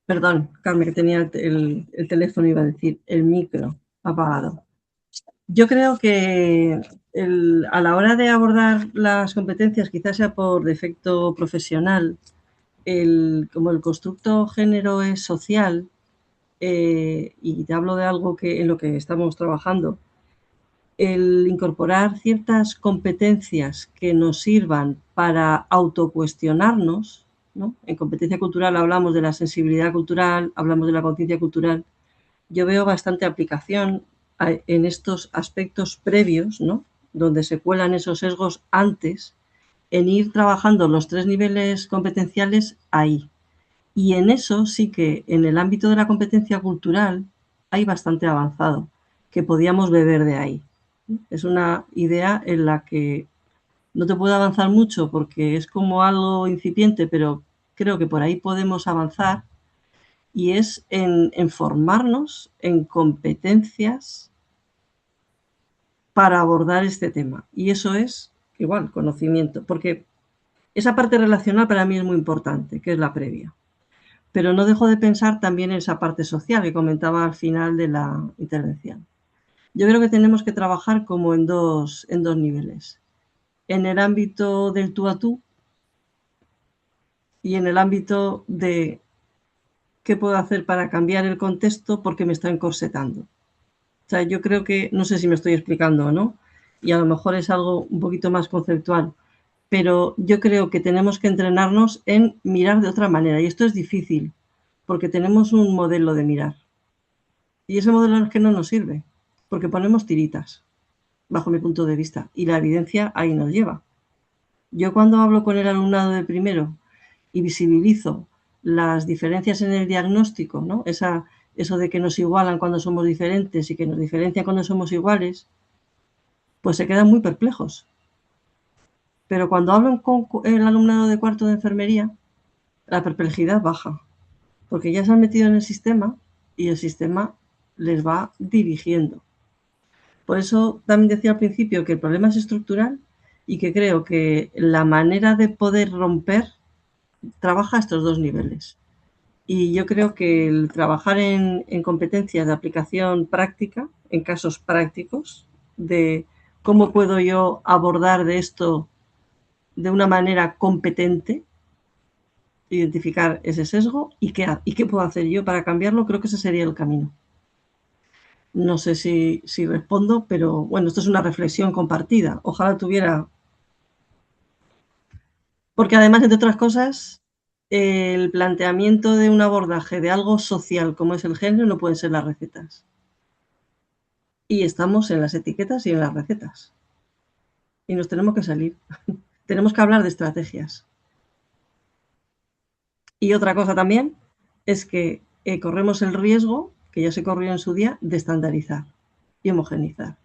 Perdón, Carmen, que tenía el teléfono, iba a decir, el micro apagado. Yo creo que a la hora de abordar las competencias, quizás sea por defecto profesional, como el constructo género es social, y te hablo de algo en lo que estamos trabajando, el incorporar ciertas competencias que nos sirvan para autocuestionarnos, ¿no? En competencia cultural hablamos de la sensibilidad cultural, hablamos de la conciencia cultural. Yo veo bastante aplicación en estos aspectos previos, ¿no? Donde se cuelan esos sesgos antes, en ir trabajando los 3 niveles competenciales ahí. Y en eso sí que en el ámbito de la competencia cultural hay bastante avanzado, que podíamos beber de ahí. Es una idea en la que no te puedo avanzar mucho porque es como algo incipiente, pero creo que por ahí podemos avanzar, y es en formarnos en competencias para abordar este tema. Y eso es, igual, conocimiento, porque esa parte relacional para mí es muy importante, que es la previa. Pero no dejo de pensar también en esa parte social que comentaba al final de la intervención. Yo creo que tenemos que trabajar como en dos niveles. En el ámbito del tú a tú y en el ámbito de qué puedo hacer para cambiar el contexto porque me está encorsetando. O sea, yo creo que, no sé si me estoy explicando o no, y a lo mejor es algo un poquito más conceptual, pero yo creo que tenemos que entrenarnos en mirar de otra manera, y esto es difícil, porque tenemos un modelo de mirar, y ese modelo es que no nos sirve, porque ponemos tiritas, bajo mi punto de vista, y la evidencia ahí nos lleva. Yo cuando hablo con el alumnado de primero y visibilizo las diferencias en el diagnóstico, ¿no? Eso de que nos igualan cuando somos diferentes y que nos diferencian cuando somos iguales, pues se quedan muy perplejos. Pero cuando hablan con el alumnado de cuarto de enfermería, la perplejidad baja, porque ya se han metido en el sistema y el sistema les va dirigiendo. Por eso también decía al principio que el problema es estructural y que creo que la manera de poder romper trabaja estos dos niveles. Y yo creo que el trabajar en competencias de aplicación práctica, en casos prácticos, de cómo puedo yo abordar de esto de una manera competente, identificar ese sesgo y qué puedo hacer yo para cambiarlo, creo que ese sería el camino. No sé si respondo, pero bueno, esto es una reflexión compartida. Ojalá tuviera... Porque además, entre otras cosas, el planteamiento de un abordaje de algo social como es el género no pueden ser las recetas. Y estamos en las etiquetas y en las recetas. Y nos tenemos que salir. Tenemos que hablar de estrategias. Y otra cosa también es que corremos el riesgo, que ya se corrió en su día, de estandarizar y homogenizar.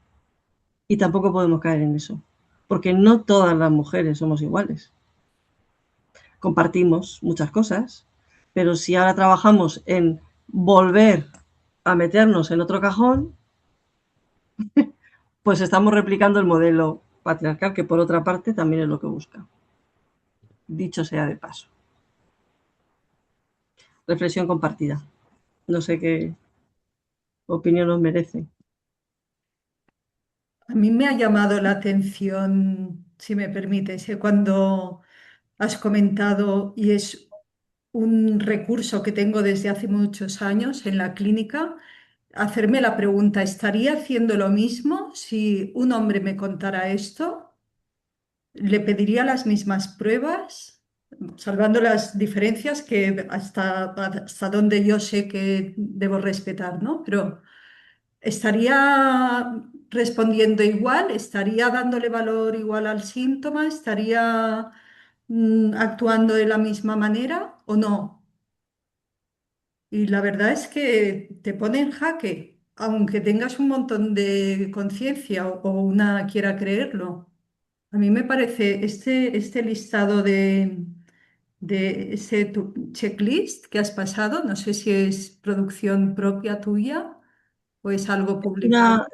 Y tampoco podemos caer en eso, porque no todas las mujeres somos iguales. compartimos muchas cosas, pero si ahora trabajamos en volver a meternos en otro cajón, pues estamos replicando el modelo patriarcal, que por otra parte también es lo que busca. Dicho sea de paso. Reflexión compartida. No sé qué opinión os merece. A mí me ha llamado la atención, si me permites, cuando has comentado, y es un recurso que tengo desde hace muchos años en la clínica, hacerme la pregunta, ¿estaría haciendo lo mismo si un hombre me contara esto? ¿Le pediría las mismas pruebas? Salvando las diferencias que hasta donde yo sé que debo respetar, ¿no? Pero ¿estaría respondiendo igual? ¿Estaría dándole valor igual al síntoma? ¿Estaría actuando de la misma manera o no? Y la verdad es que te pone en jaque, aunque tengas un montón de conciencia o una quiera creerlo. A mí me parece este listado de ese checklist que has pasado, no sé si es producción propia tuya o es algo publicado.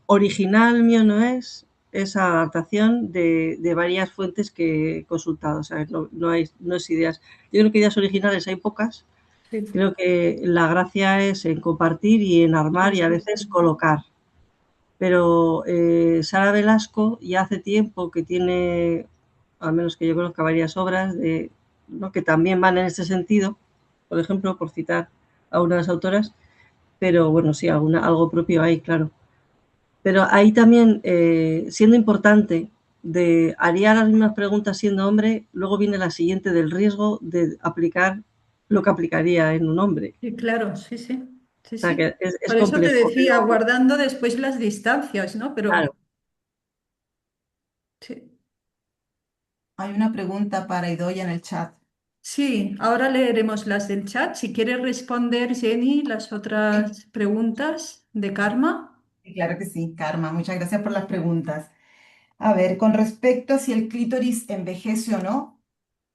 Original mío no es adaptación de varias fuentes que he consultado, o sea, no es ideas. Yo creo que ideas originales hay pocas, Sí, creo que la gracia es en compartir y en armar y a eso veces sí. colocar. Pero Sara Velasco ya hace tiempo que tiene, al menos que yo conozca, varias obras ¿no? que también van en este sentido, por ejemplo, por citar a una de las autoras, pero bueno, sí, algo propio hay, claro. Pero ahí también, siendo importante, haría las mismas preguntas siendo hombre, luego viene la siguiente del riesgo de aplicar lo que aplicaría en un hombre. Sí, claro, sí, sí, sí, O sea, sí. que es Por eso te complejo, decía, pero guardando después las distancias, ¿no? Pero claro. sí. Hay una pregunta para Idoia en el chat. Sí, ahora leeremos las del chat. Si quieres responder, Jenny, las Sí, otras preguntas de Karma. sí, claro que sí, Karma. Muchas gracias por las preguntas. A ver, con respecto a si el clítoris envejece o no,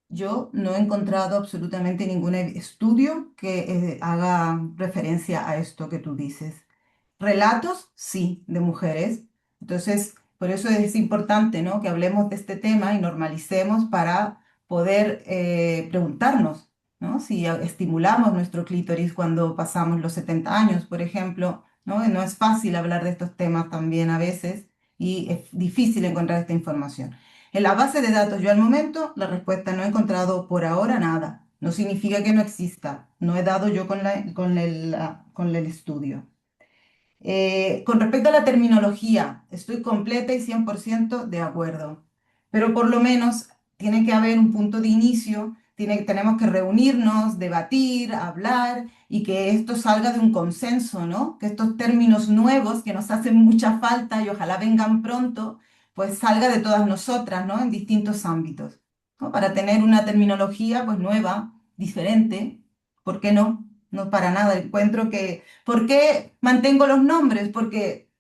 yo no he encontrado absolutamente ningún estudio que haga referencia a esto que tú dices. Relatos, sí, de mujeres. Entonces, por eso es importante, ¿no? Que hablemos de este tema y normalicemos para poder preguntarnos, ¿no? Si estimulamos nuestro clítoris cuando pasamos los 70 años, por ejemplo, ¿no? No es fácil hablar de estos temas también a veces y es difícil encontrar esta información. En la base de datos, yo al momento, la respuesta no he encontrado por ahora nada. No significa que no exista. No he dado yo con el estudio. Con respecto a la terminología, estoy completa y 100% de acuerdo, pero por lo menos tiene que haber un punto de inicio, tenemos que reunirnos, debatir, hablar y que esto salga de un consenso, ¿no? Que estos términos nuevos que nos hacen mucha falta y ojalá vengan pronto, pues salga de todas nosotras, ¿no? En distintos ámbitos, ¿no? Para tener una terminología pues nueva, diferente, ¿por qué no? No para nada, encuentro que ¿por qué mantengo los nombres? Porque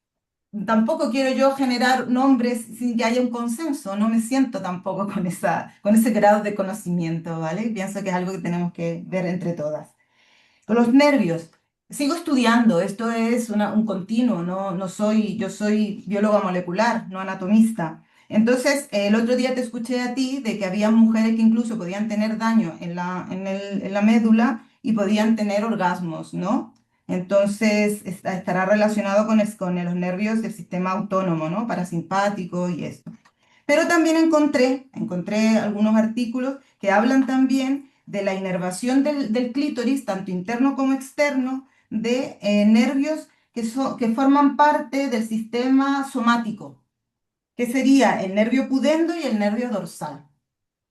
tampoco quiero yo generar nombres sin que haya un consenso, no me siento tampoco con ese grado de conocimiento, ¿vale? Pienso que es algo que tenemos que ver entre todas. Con los nervios, sigo estudiando, esto es un continuo, no soy, yo soy bióloga molecular, no anatomista. Entonces, el otro día te escuché a ti de que había mujeres que incluso podían tener daño en la médula y podían tener orgasmos, ¿no? Entonces, estará relacionado con los nervios del sistema autónomo, ¿no? Parasimpático y esto. Pero también encontré algunos artículos que hablan también de la inervación del clítoris, tanto interno como externo, de nervios que forman parte del sistema somático, que sería el nervio pudendo y el nervio dorsal.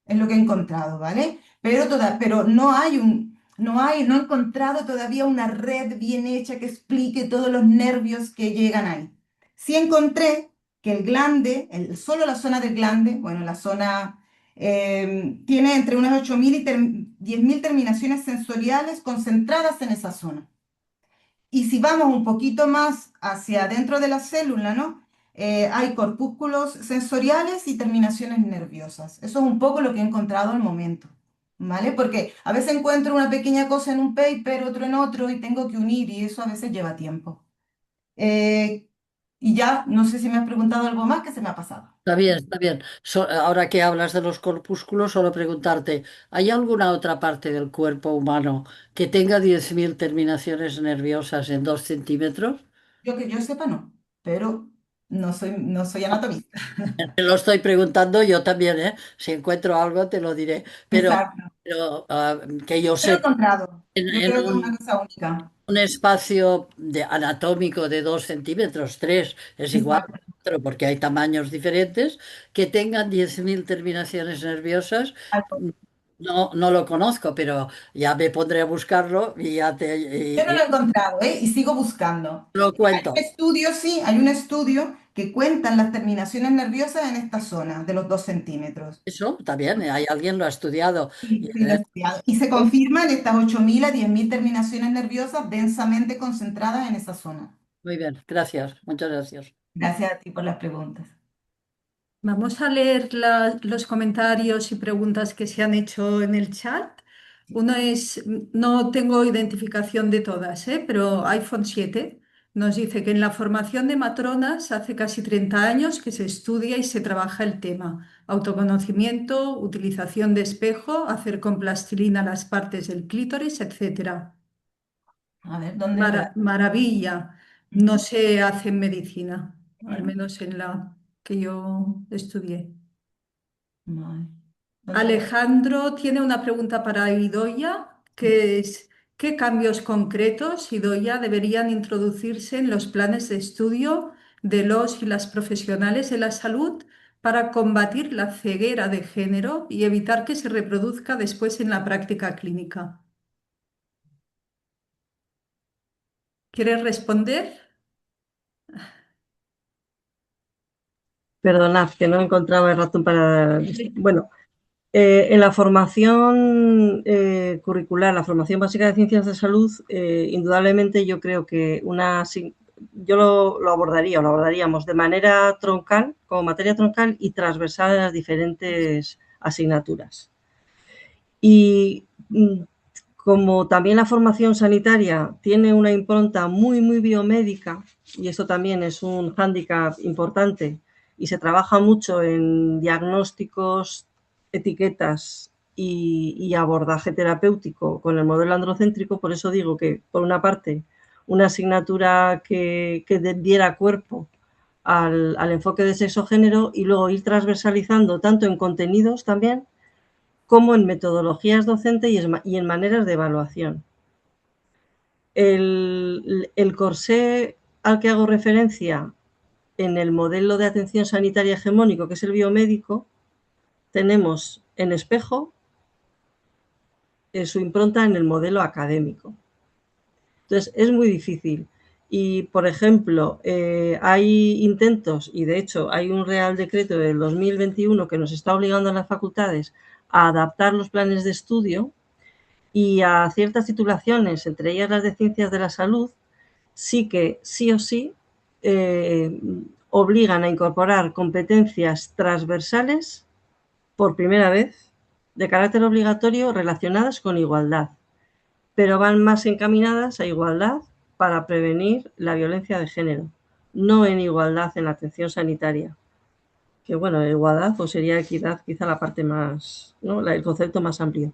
Es lo que he encontrado, ¿vale? Pero no he encontrado todavía una red bien hecha que explique todos los nervios que llegan ahí. Sí encontré que el glande, solo la zona del glande, bueno, la zona tiene entre unas 8.000 y 10.000 terminaciones sensoriales concentradas en esa zona. Y si vamos un poquito más hacia adentro de la célula, ¿no? hay corpúsculos sensoriales y terminaciones nerviosas. Eso es un poco lo que he encontrado al momento, ¿vale? Porque a veces encuentro una pequeña cosa en un paper, otro en otro, y tengo que unir, y eso a veces lleva tiempo. Eh, y ya, no sé si me has preguntado algo más que se me ha pasado. Está bien, está bien. Ahora que hablas de los corpúsculos, solo preguntarte, ¿hay alguna otra parte del cuerpo humano que tenga 10.000 terminaciones nerviosas en 2 centímetros? Yo que yo sepa, no, pero no soy anatomista. Te lo estoy preguntando yo también, ¿eh? Si encuentro algo te lo diré. Pero, Exacto. pero que yo Pero he sé, encontrado. Yo en creo que es una cosa única. un espacio anatómico de 2 centímetros, 3 es igual, Exacto. pero porque hay tamaños diferentes, que tengan 10.000 terminaciones nerviosas. No, no lo conozco, pero ya me pondré a buscarlo y ya te Yo no y lo he encontrado, ¿eh? Y sigo buscando. lo Hay un cuento. estudio, sí, hay un estudio que cuentan las terminaciones nerviosas en esta zona de los 2 centímetros. Eso también, hay alguien lo ha estudiado. Sí, Y, sí, lo he estudiado. Y se confirman estas 8.000 a 10.000 terminaciones nerviosas densamente concentradas en esa zona. muy bien, gracias, muchas gracias. Gracias a ti por las preguntas. Vamos a leer los comentarios y preguntas que se han hecho en el chat. Uno es, no tengo identificación de todas, pero iPhone 7 nos dice que en la formación de matronas hace casi 30 años que se estudia y se trabaja el tema. Autoconocimiento, utilización de espejo, hacer con plastilina las partes del clítoris, etcétera. A ver, ¿dónde lo ves? Maravilla. No Ujú. se hace en medicina, al Ujú. menos en la que yo estudié. Vale. ¿Dónde lo ves? Alejandro tiene una pregunta para Idoia, que es, ¿qué cambios concretos, Idoia, deberían introducirse en los planes de estudio de los y las profesionales de la salud para combatir la ceguera de género y evitar que se reproduzca después en la práctica clínica? ¿Quieres responder? Perdonad, que no encontraba el ratón para... Bueno, en la formación curricular, la formación básica de ciencias de salud, indudablemente yo creo que yo lo abordaría o lo abordaríamos de manera troncal, como materia troncal y transversal en las diferentes asignaturas. Y como también la formación sanitaria tiene una impronta muy, muy biomédica, y esto también es un hándicap importante, y se trabaja mucho en diagnósticos, etiquetas y abordaje terapéutico con el modelo androcéntrico, por eso digo que, por una parte, una asignatura que diera cuerpo al enfoque de sexo-género y luego ir transversalizando tanto en contenidos también como en metodologías docentes y en maneras de evaluación. El corsé al que hago referencia en el modelo de atención sanitaria hegemónico, que es el biomédico, tenemos en espejo su impronta en el modelo académico. Entonces, es muy difícil. Y, por ejemplo, hay intentos, y de hecho hay un Real Decreto del 2021 que nos está obligando a las facultades a adaptar los planes de estudio y a ciertas titulaciones, entre ellas las de ciencias de la salud, sí que sí o sí eh, obligan a incorporar competencias transversales por primera vez de carácter obligatorio relacionadas con igualdad, pero van más encaminadas a igualdad para prevenir la violencia de género, no en igualdad en la atención sanitaria. Que bueno, igualdad pues sería equidad, quizá la parte más, ¿no? El concepto más amplio.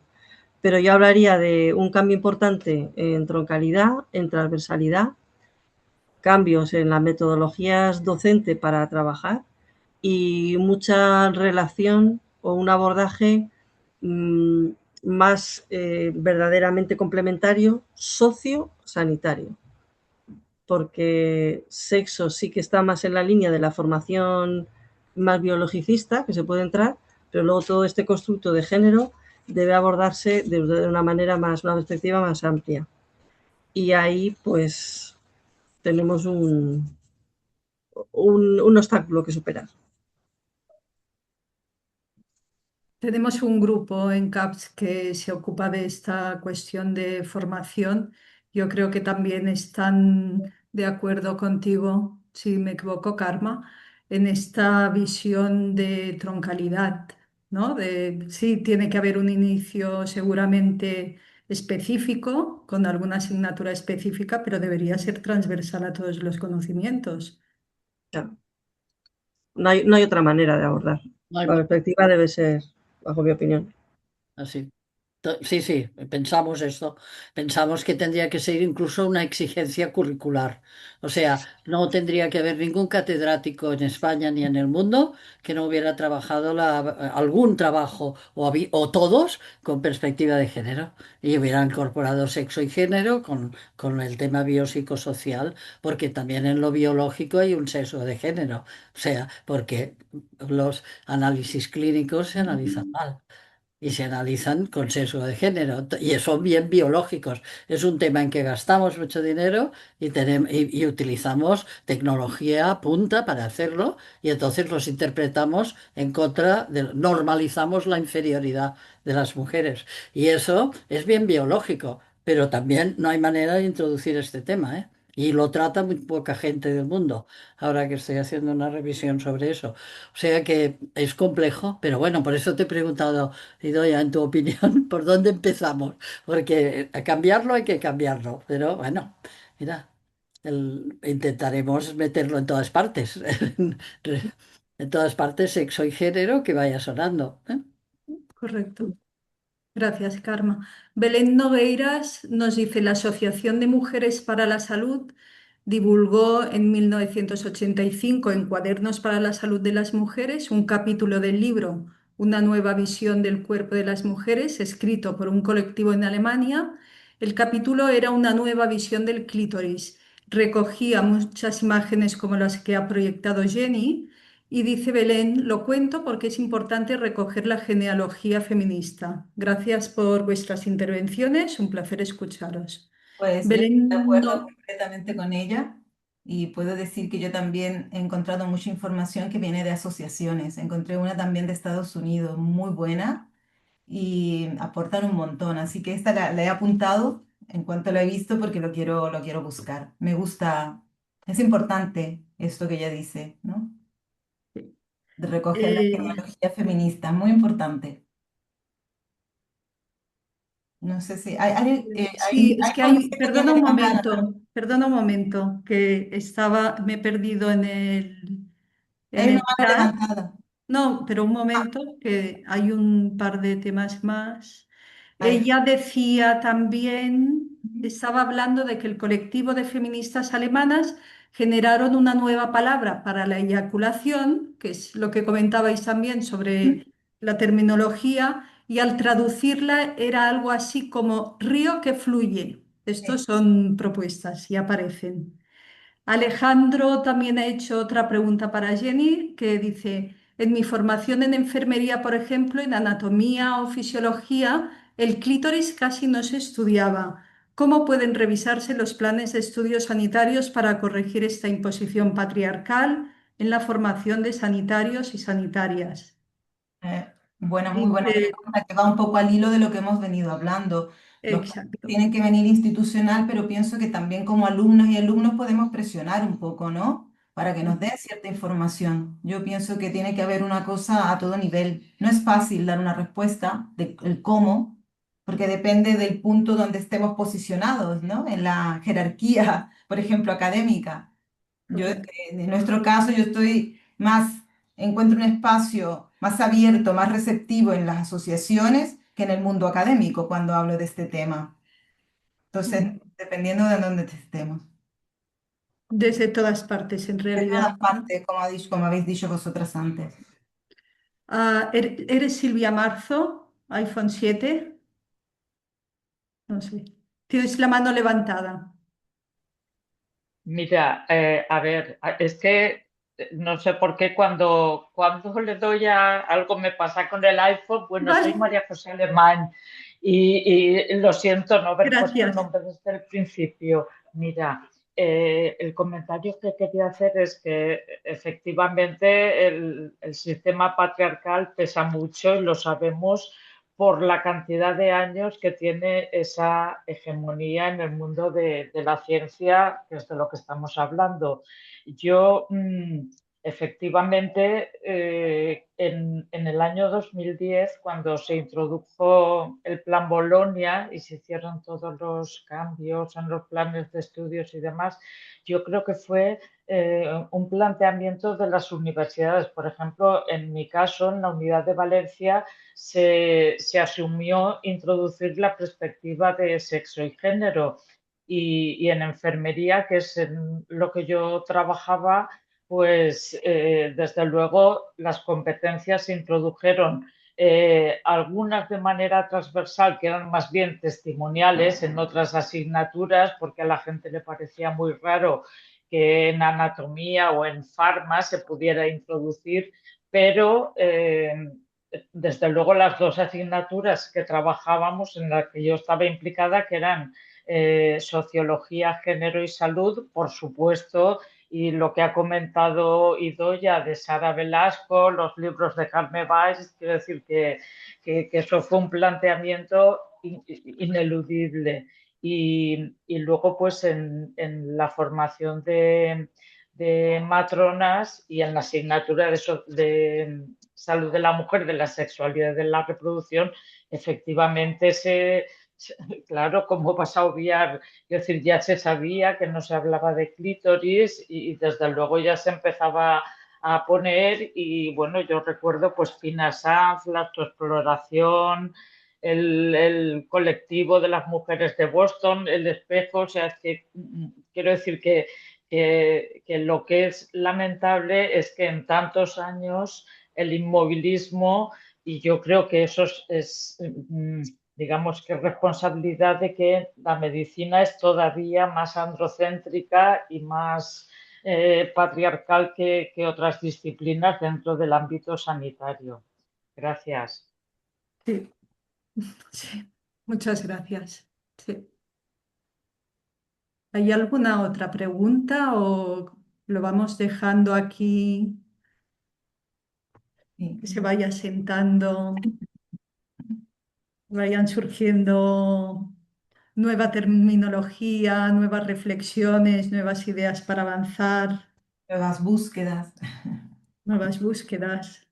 Pero yo hablaría de un cambio importante en troncalidad, en transversalidad, cambios en las metodologías docente para trabajar y mucha relación o un abordaje mmm, más verdaderamente complementario socio-sanitario, porque sexo sí que está más en la línea de la formación más biologicista que se puede entrar, pero luego todo este constructo de género debe abordarse de una manera más, una perspectiva más amplia. Y ahí pues tenemos un obstáculo que superar. Tenemos un grupo en CAPS que se ocupa de esta cuestión de formación. Yo creo que también están de acuerdo contigo, si me equivoco, Karma. en esta visión de troncalidad, ¿no? Sí, tiene que haber un inicio seguramente específico, con alguna asignatura específica, pero debería ser transversal a todos los conocimientos. Claro. No hay otra manera de abordar. No hay La más. perspectiva debe ser, bajo mi opinión. Así. Sí, sí, pensamos esto. Pensamos que tendría que ser incluso una exigencia curricular. O sea, no tendría que haber ningún catedrático en España ni en el mundo que no hubiera trabajado algún trabajo o todos con perspectiva de género y hubiera incorporado sexo y género con el tema biopsicosocial, porque también en lo biológico hay un sesgo de género. O sea, porque los análisis clínicos se analizan mal y se analizan con sesgo de género y son bien biológicos. Es un tema en que gastamos mucho dinero y utilizamos tecnología punta para hacerlo y entonces los interpretamos en contra normalizamos la inferioridad de las mujeres. Y eso es bien biológico, pero también no hay manera de introducir este tema, ¿eh? Y lo trata muy poca gente del mundo, ahora que estoy haciendo una revisión sobre eso. O sea que es complejo, pero bueno, por eso te he preguntado, Idoia, en tu opinión, ¿por dónde empezamos? Porque a cambiarlo hay que cambiarlo, pero bueno, mira, intentaremos meterlo en todas partes, en todas partes, sexo y género, que vaya sonando, ¿eh? Correcto. Gracias, Karma. Belén Nogueiras nos dice, la Asociación de Mujeres para la Salud divulgó en 1985 en Cuadernos para la Salud de las Mujeres un capítulo del libro Una nueva visión del cuerpo de las mujeres, escrito por un colectivo en Alemania. El capítulo era una nueva visión del clítoris. Recogía muchas imágenes como las que ha proyectado Jenny y dice Belén, lo cuento porque es importante recoger la genealogía feminista. Gracias por vuestras intervenciones, un placer escucharos. Pues yo estoy de Belén, acuerdo no, completamente con ella y puedo decir que yo también he encontrado mucha información que viene de asociaciones. Encontré una también de Estados Unidos muy buena y aportan un montón. Así que esta la he apuntado en cuanto la he visto porque lo quiero buscar. Me gusta, es importante esto que ella dice, ¿no? De recoger la eh, genealogía feminista, muy importante. No sé si sí, es hay que como hay, siete tiene de campana, ¿no? perdona un momento, que me he perdido en Hay una el mano chat. levantada. No, pero un momento, que hay un par de temas más. Vale. Ella decía también, estaba hablando de que el colectivo de feministas alemanas generaron una nueva palabra para la eyaculación, que es lo que comentabais también sobre la terminología, y al traducirla era algo así como río que fluye. Estos son propuestas y aparecen. Alejandro también ha hecho otra pregunta para Jenny, que dice, en mi formación en enfermería, por ejemplo, en anatomía o fisiología, el clítoris casi no se estudiaba. ¿Cómo pueden revisarse los planes de estudios sanitarios para corregir esta imposición patriarcal en la formación de sanitarios y sanitarias? Muy buena Dice, pregunta, que va un poco al hilo de lo que hemos venido hablando. Los cambios exacto. tienen que venir institucional, pero pienso que también como alumnas y alumnos podemos presionar un poco, ¿no? Para que nos den cierta información. Yo pienso que tiene que haber una cosa a todo nivel. No es fácil dar una respuesta del cómo, porque depende del punto donde estemos posicionados, ¿no? En la jerarquía, por ejemplo, académica. Correcto. En nuestro caso, yo estoy más, encuentro un espacio más abierto, más receptivo en las asociaciones que en el mundo académico cuando hablo de este tema. Entonces, dependiendo de dónde estemos. Desde todas partes, en De realidad, todas ¿no? partes, como habéis dicho vosotras antes. ¿Eres Silvia Marzo, iPhone 7? No sé. Tienes la mano levantada. Mira, a ver, es que no sé por qué cuando le doy a algo me pasa con el iPhone. Bueno, soy Vale, María José Alemán y lo siento no haber puesto el gracias. nombre desde el principio. Mira, el comentario que quería hacer es que efectivamente el sistema patriarcal pesa mucho y lo sabemos por la cantidad de años que tiene esa hegemonía en el mundo de la ciencia, que es de lo que estamos hablando. Yo efectivamente, en el año 2010, cuando se introdujo el Plan Bolonia y se hicieron todos los cambios en los planes de estudios y demás, yo creo que fue un planteamiento de las universidades. Por ejemplo, en mi caso, en la Unidad de Valencia, se asumió introducir la perspectiva de sexo y género. Y en enfermería, que es en lo que yo trabajaba, pues desde luego las competencias se introdujeron, algunas de manera transversal, que eran más bien testimoniales en otras asignaturas, porque a la gente le parecía muy raro que en anatomía o en farma se pudiera introducir, pero desde luego las dos asignaturas que trabajábamos, en las que yo estaba implicada, que eran sociología, género y salud, por supuesto, y lo que ha comentado Idoia de Sara Velasco, los libros de Carme Valls, quiero decir que eso fue un planteamiento ineludible. Y luego, pues en la formación de matronas y en la asignatura de salud de la mujer, de la sexualidad y de la reproducción, efectivamente claro, ¿cómo vas a obviar? Es decir, ya se sabía que no se hablaba de clítoris y desde luego ya se empezaba a poner y bueno, yo recuerdo pues Fina Sanz, la autoexploración, el colectivo de las mujeres de Boston, el espejo, o sea, es que quiero decir que lo que es lamentable es que en tantos años el inmovilismo, y yo creo que eso es digamos que es responsabilidad de que la medicina es todavía más androcéntrica y más patriarcal que otras disciplinas dentro del ámbito sanitario. Gracias. Sí, sí. Muchas gracias. Sí. ¿Hay alguna otra pregunta o lo vamos dejando aquí, que se vaya sentando, vayan surgiendo nueva terminología, nuevas reflexiones, nuevas ideas para avanzar, Nuevas búsquedas. nuevas búsquedas?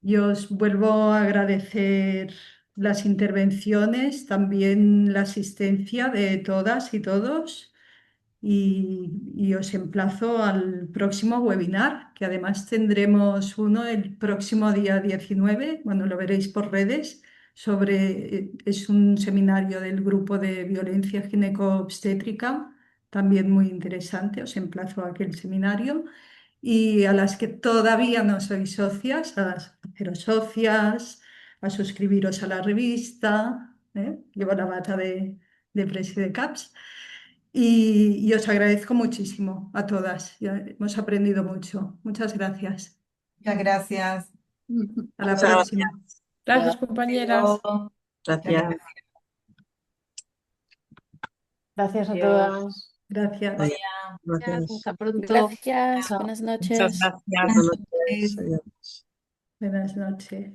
Yo os vuelvo a agradecer las intervenciones, también la asistencia de todas y todos. Y os emplazo al próximo webinar, que además tendremos uno el próximo día 19, bueno, lo veréis por redes, es un seminario del grupo de violencia gineco-obstétrica, también muy interesante, os emplazo a aquel seminario. Y a las que todavía no sois socias, a haceros socias, a suscribiros a la revista, ¿eh? Llevo la bata de Presi de CAPS. Y os agradezco muchísimo a todas. Ya hemos aprendido mucho. Muchas gracias. Muchas gracias. A la Muchas próxima. Gracias, compañeras. Gracias. Gracias a Adiós. todas. Gracias. Gracias. Hasta pronto. Gracias, buenas Muchas noches. gracias. Buenas noches. Adiós. Buenas noches.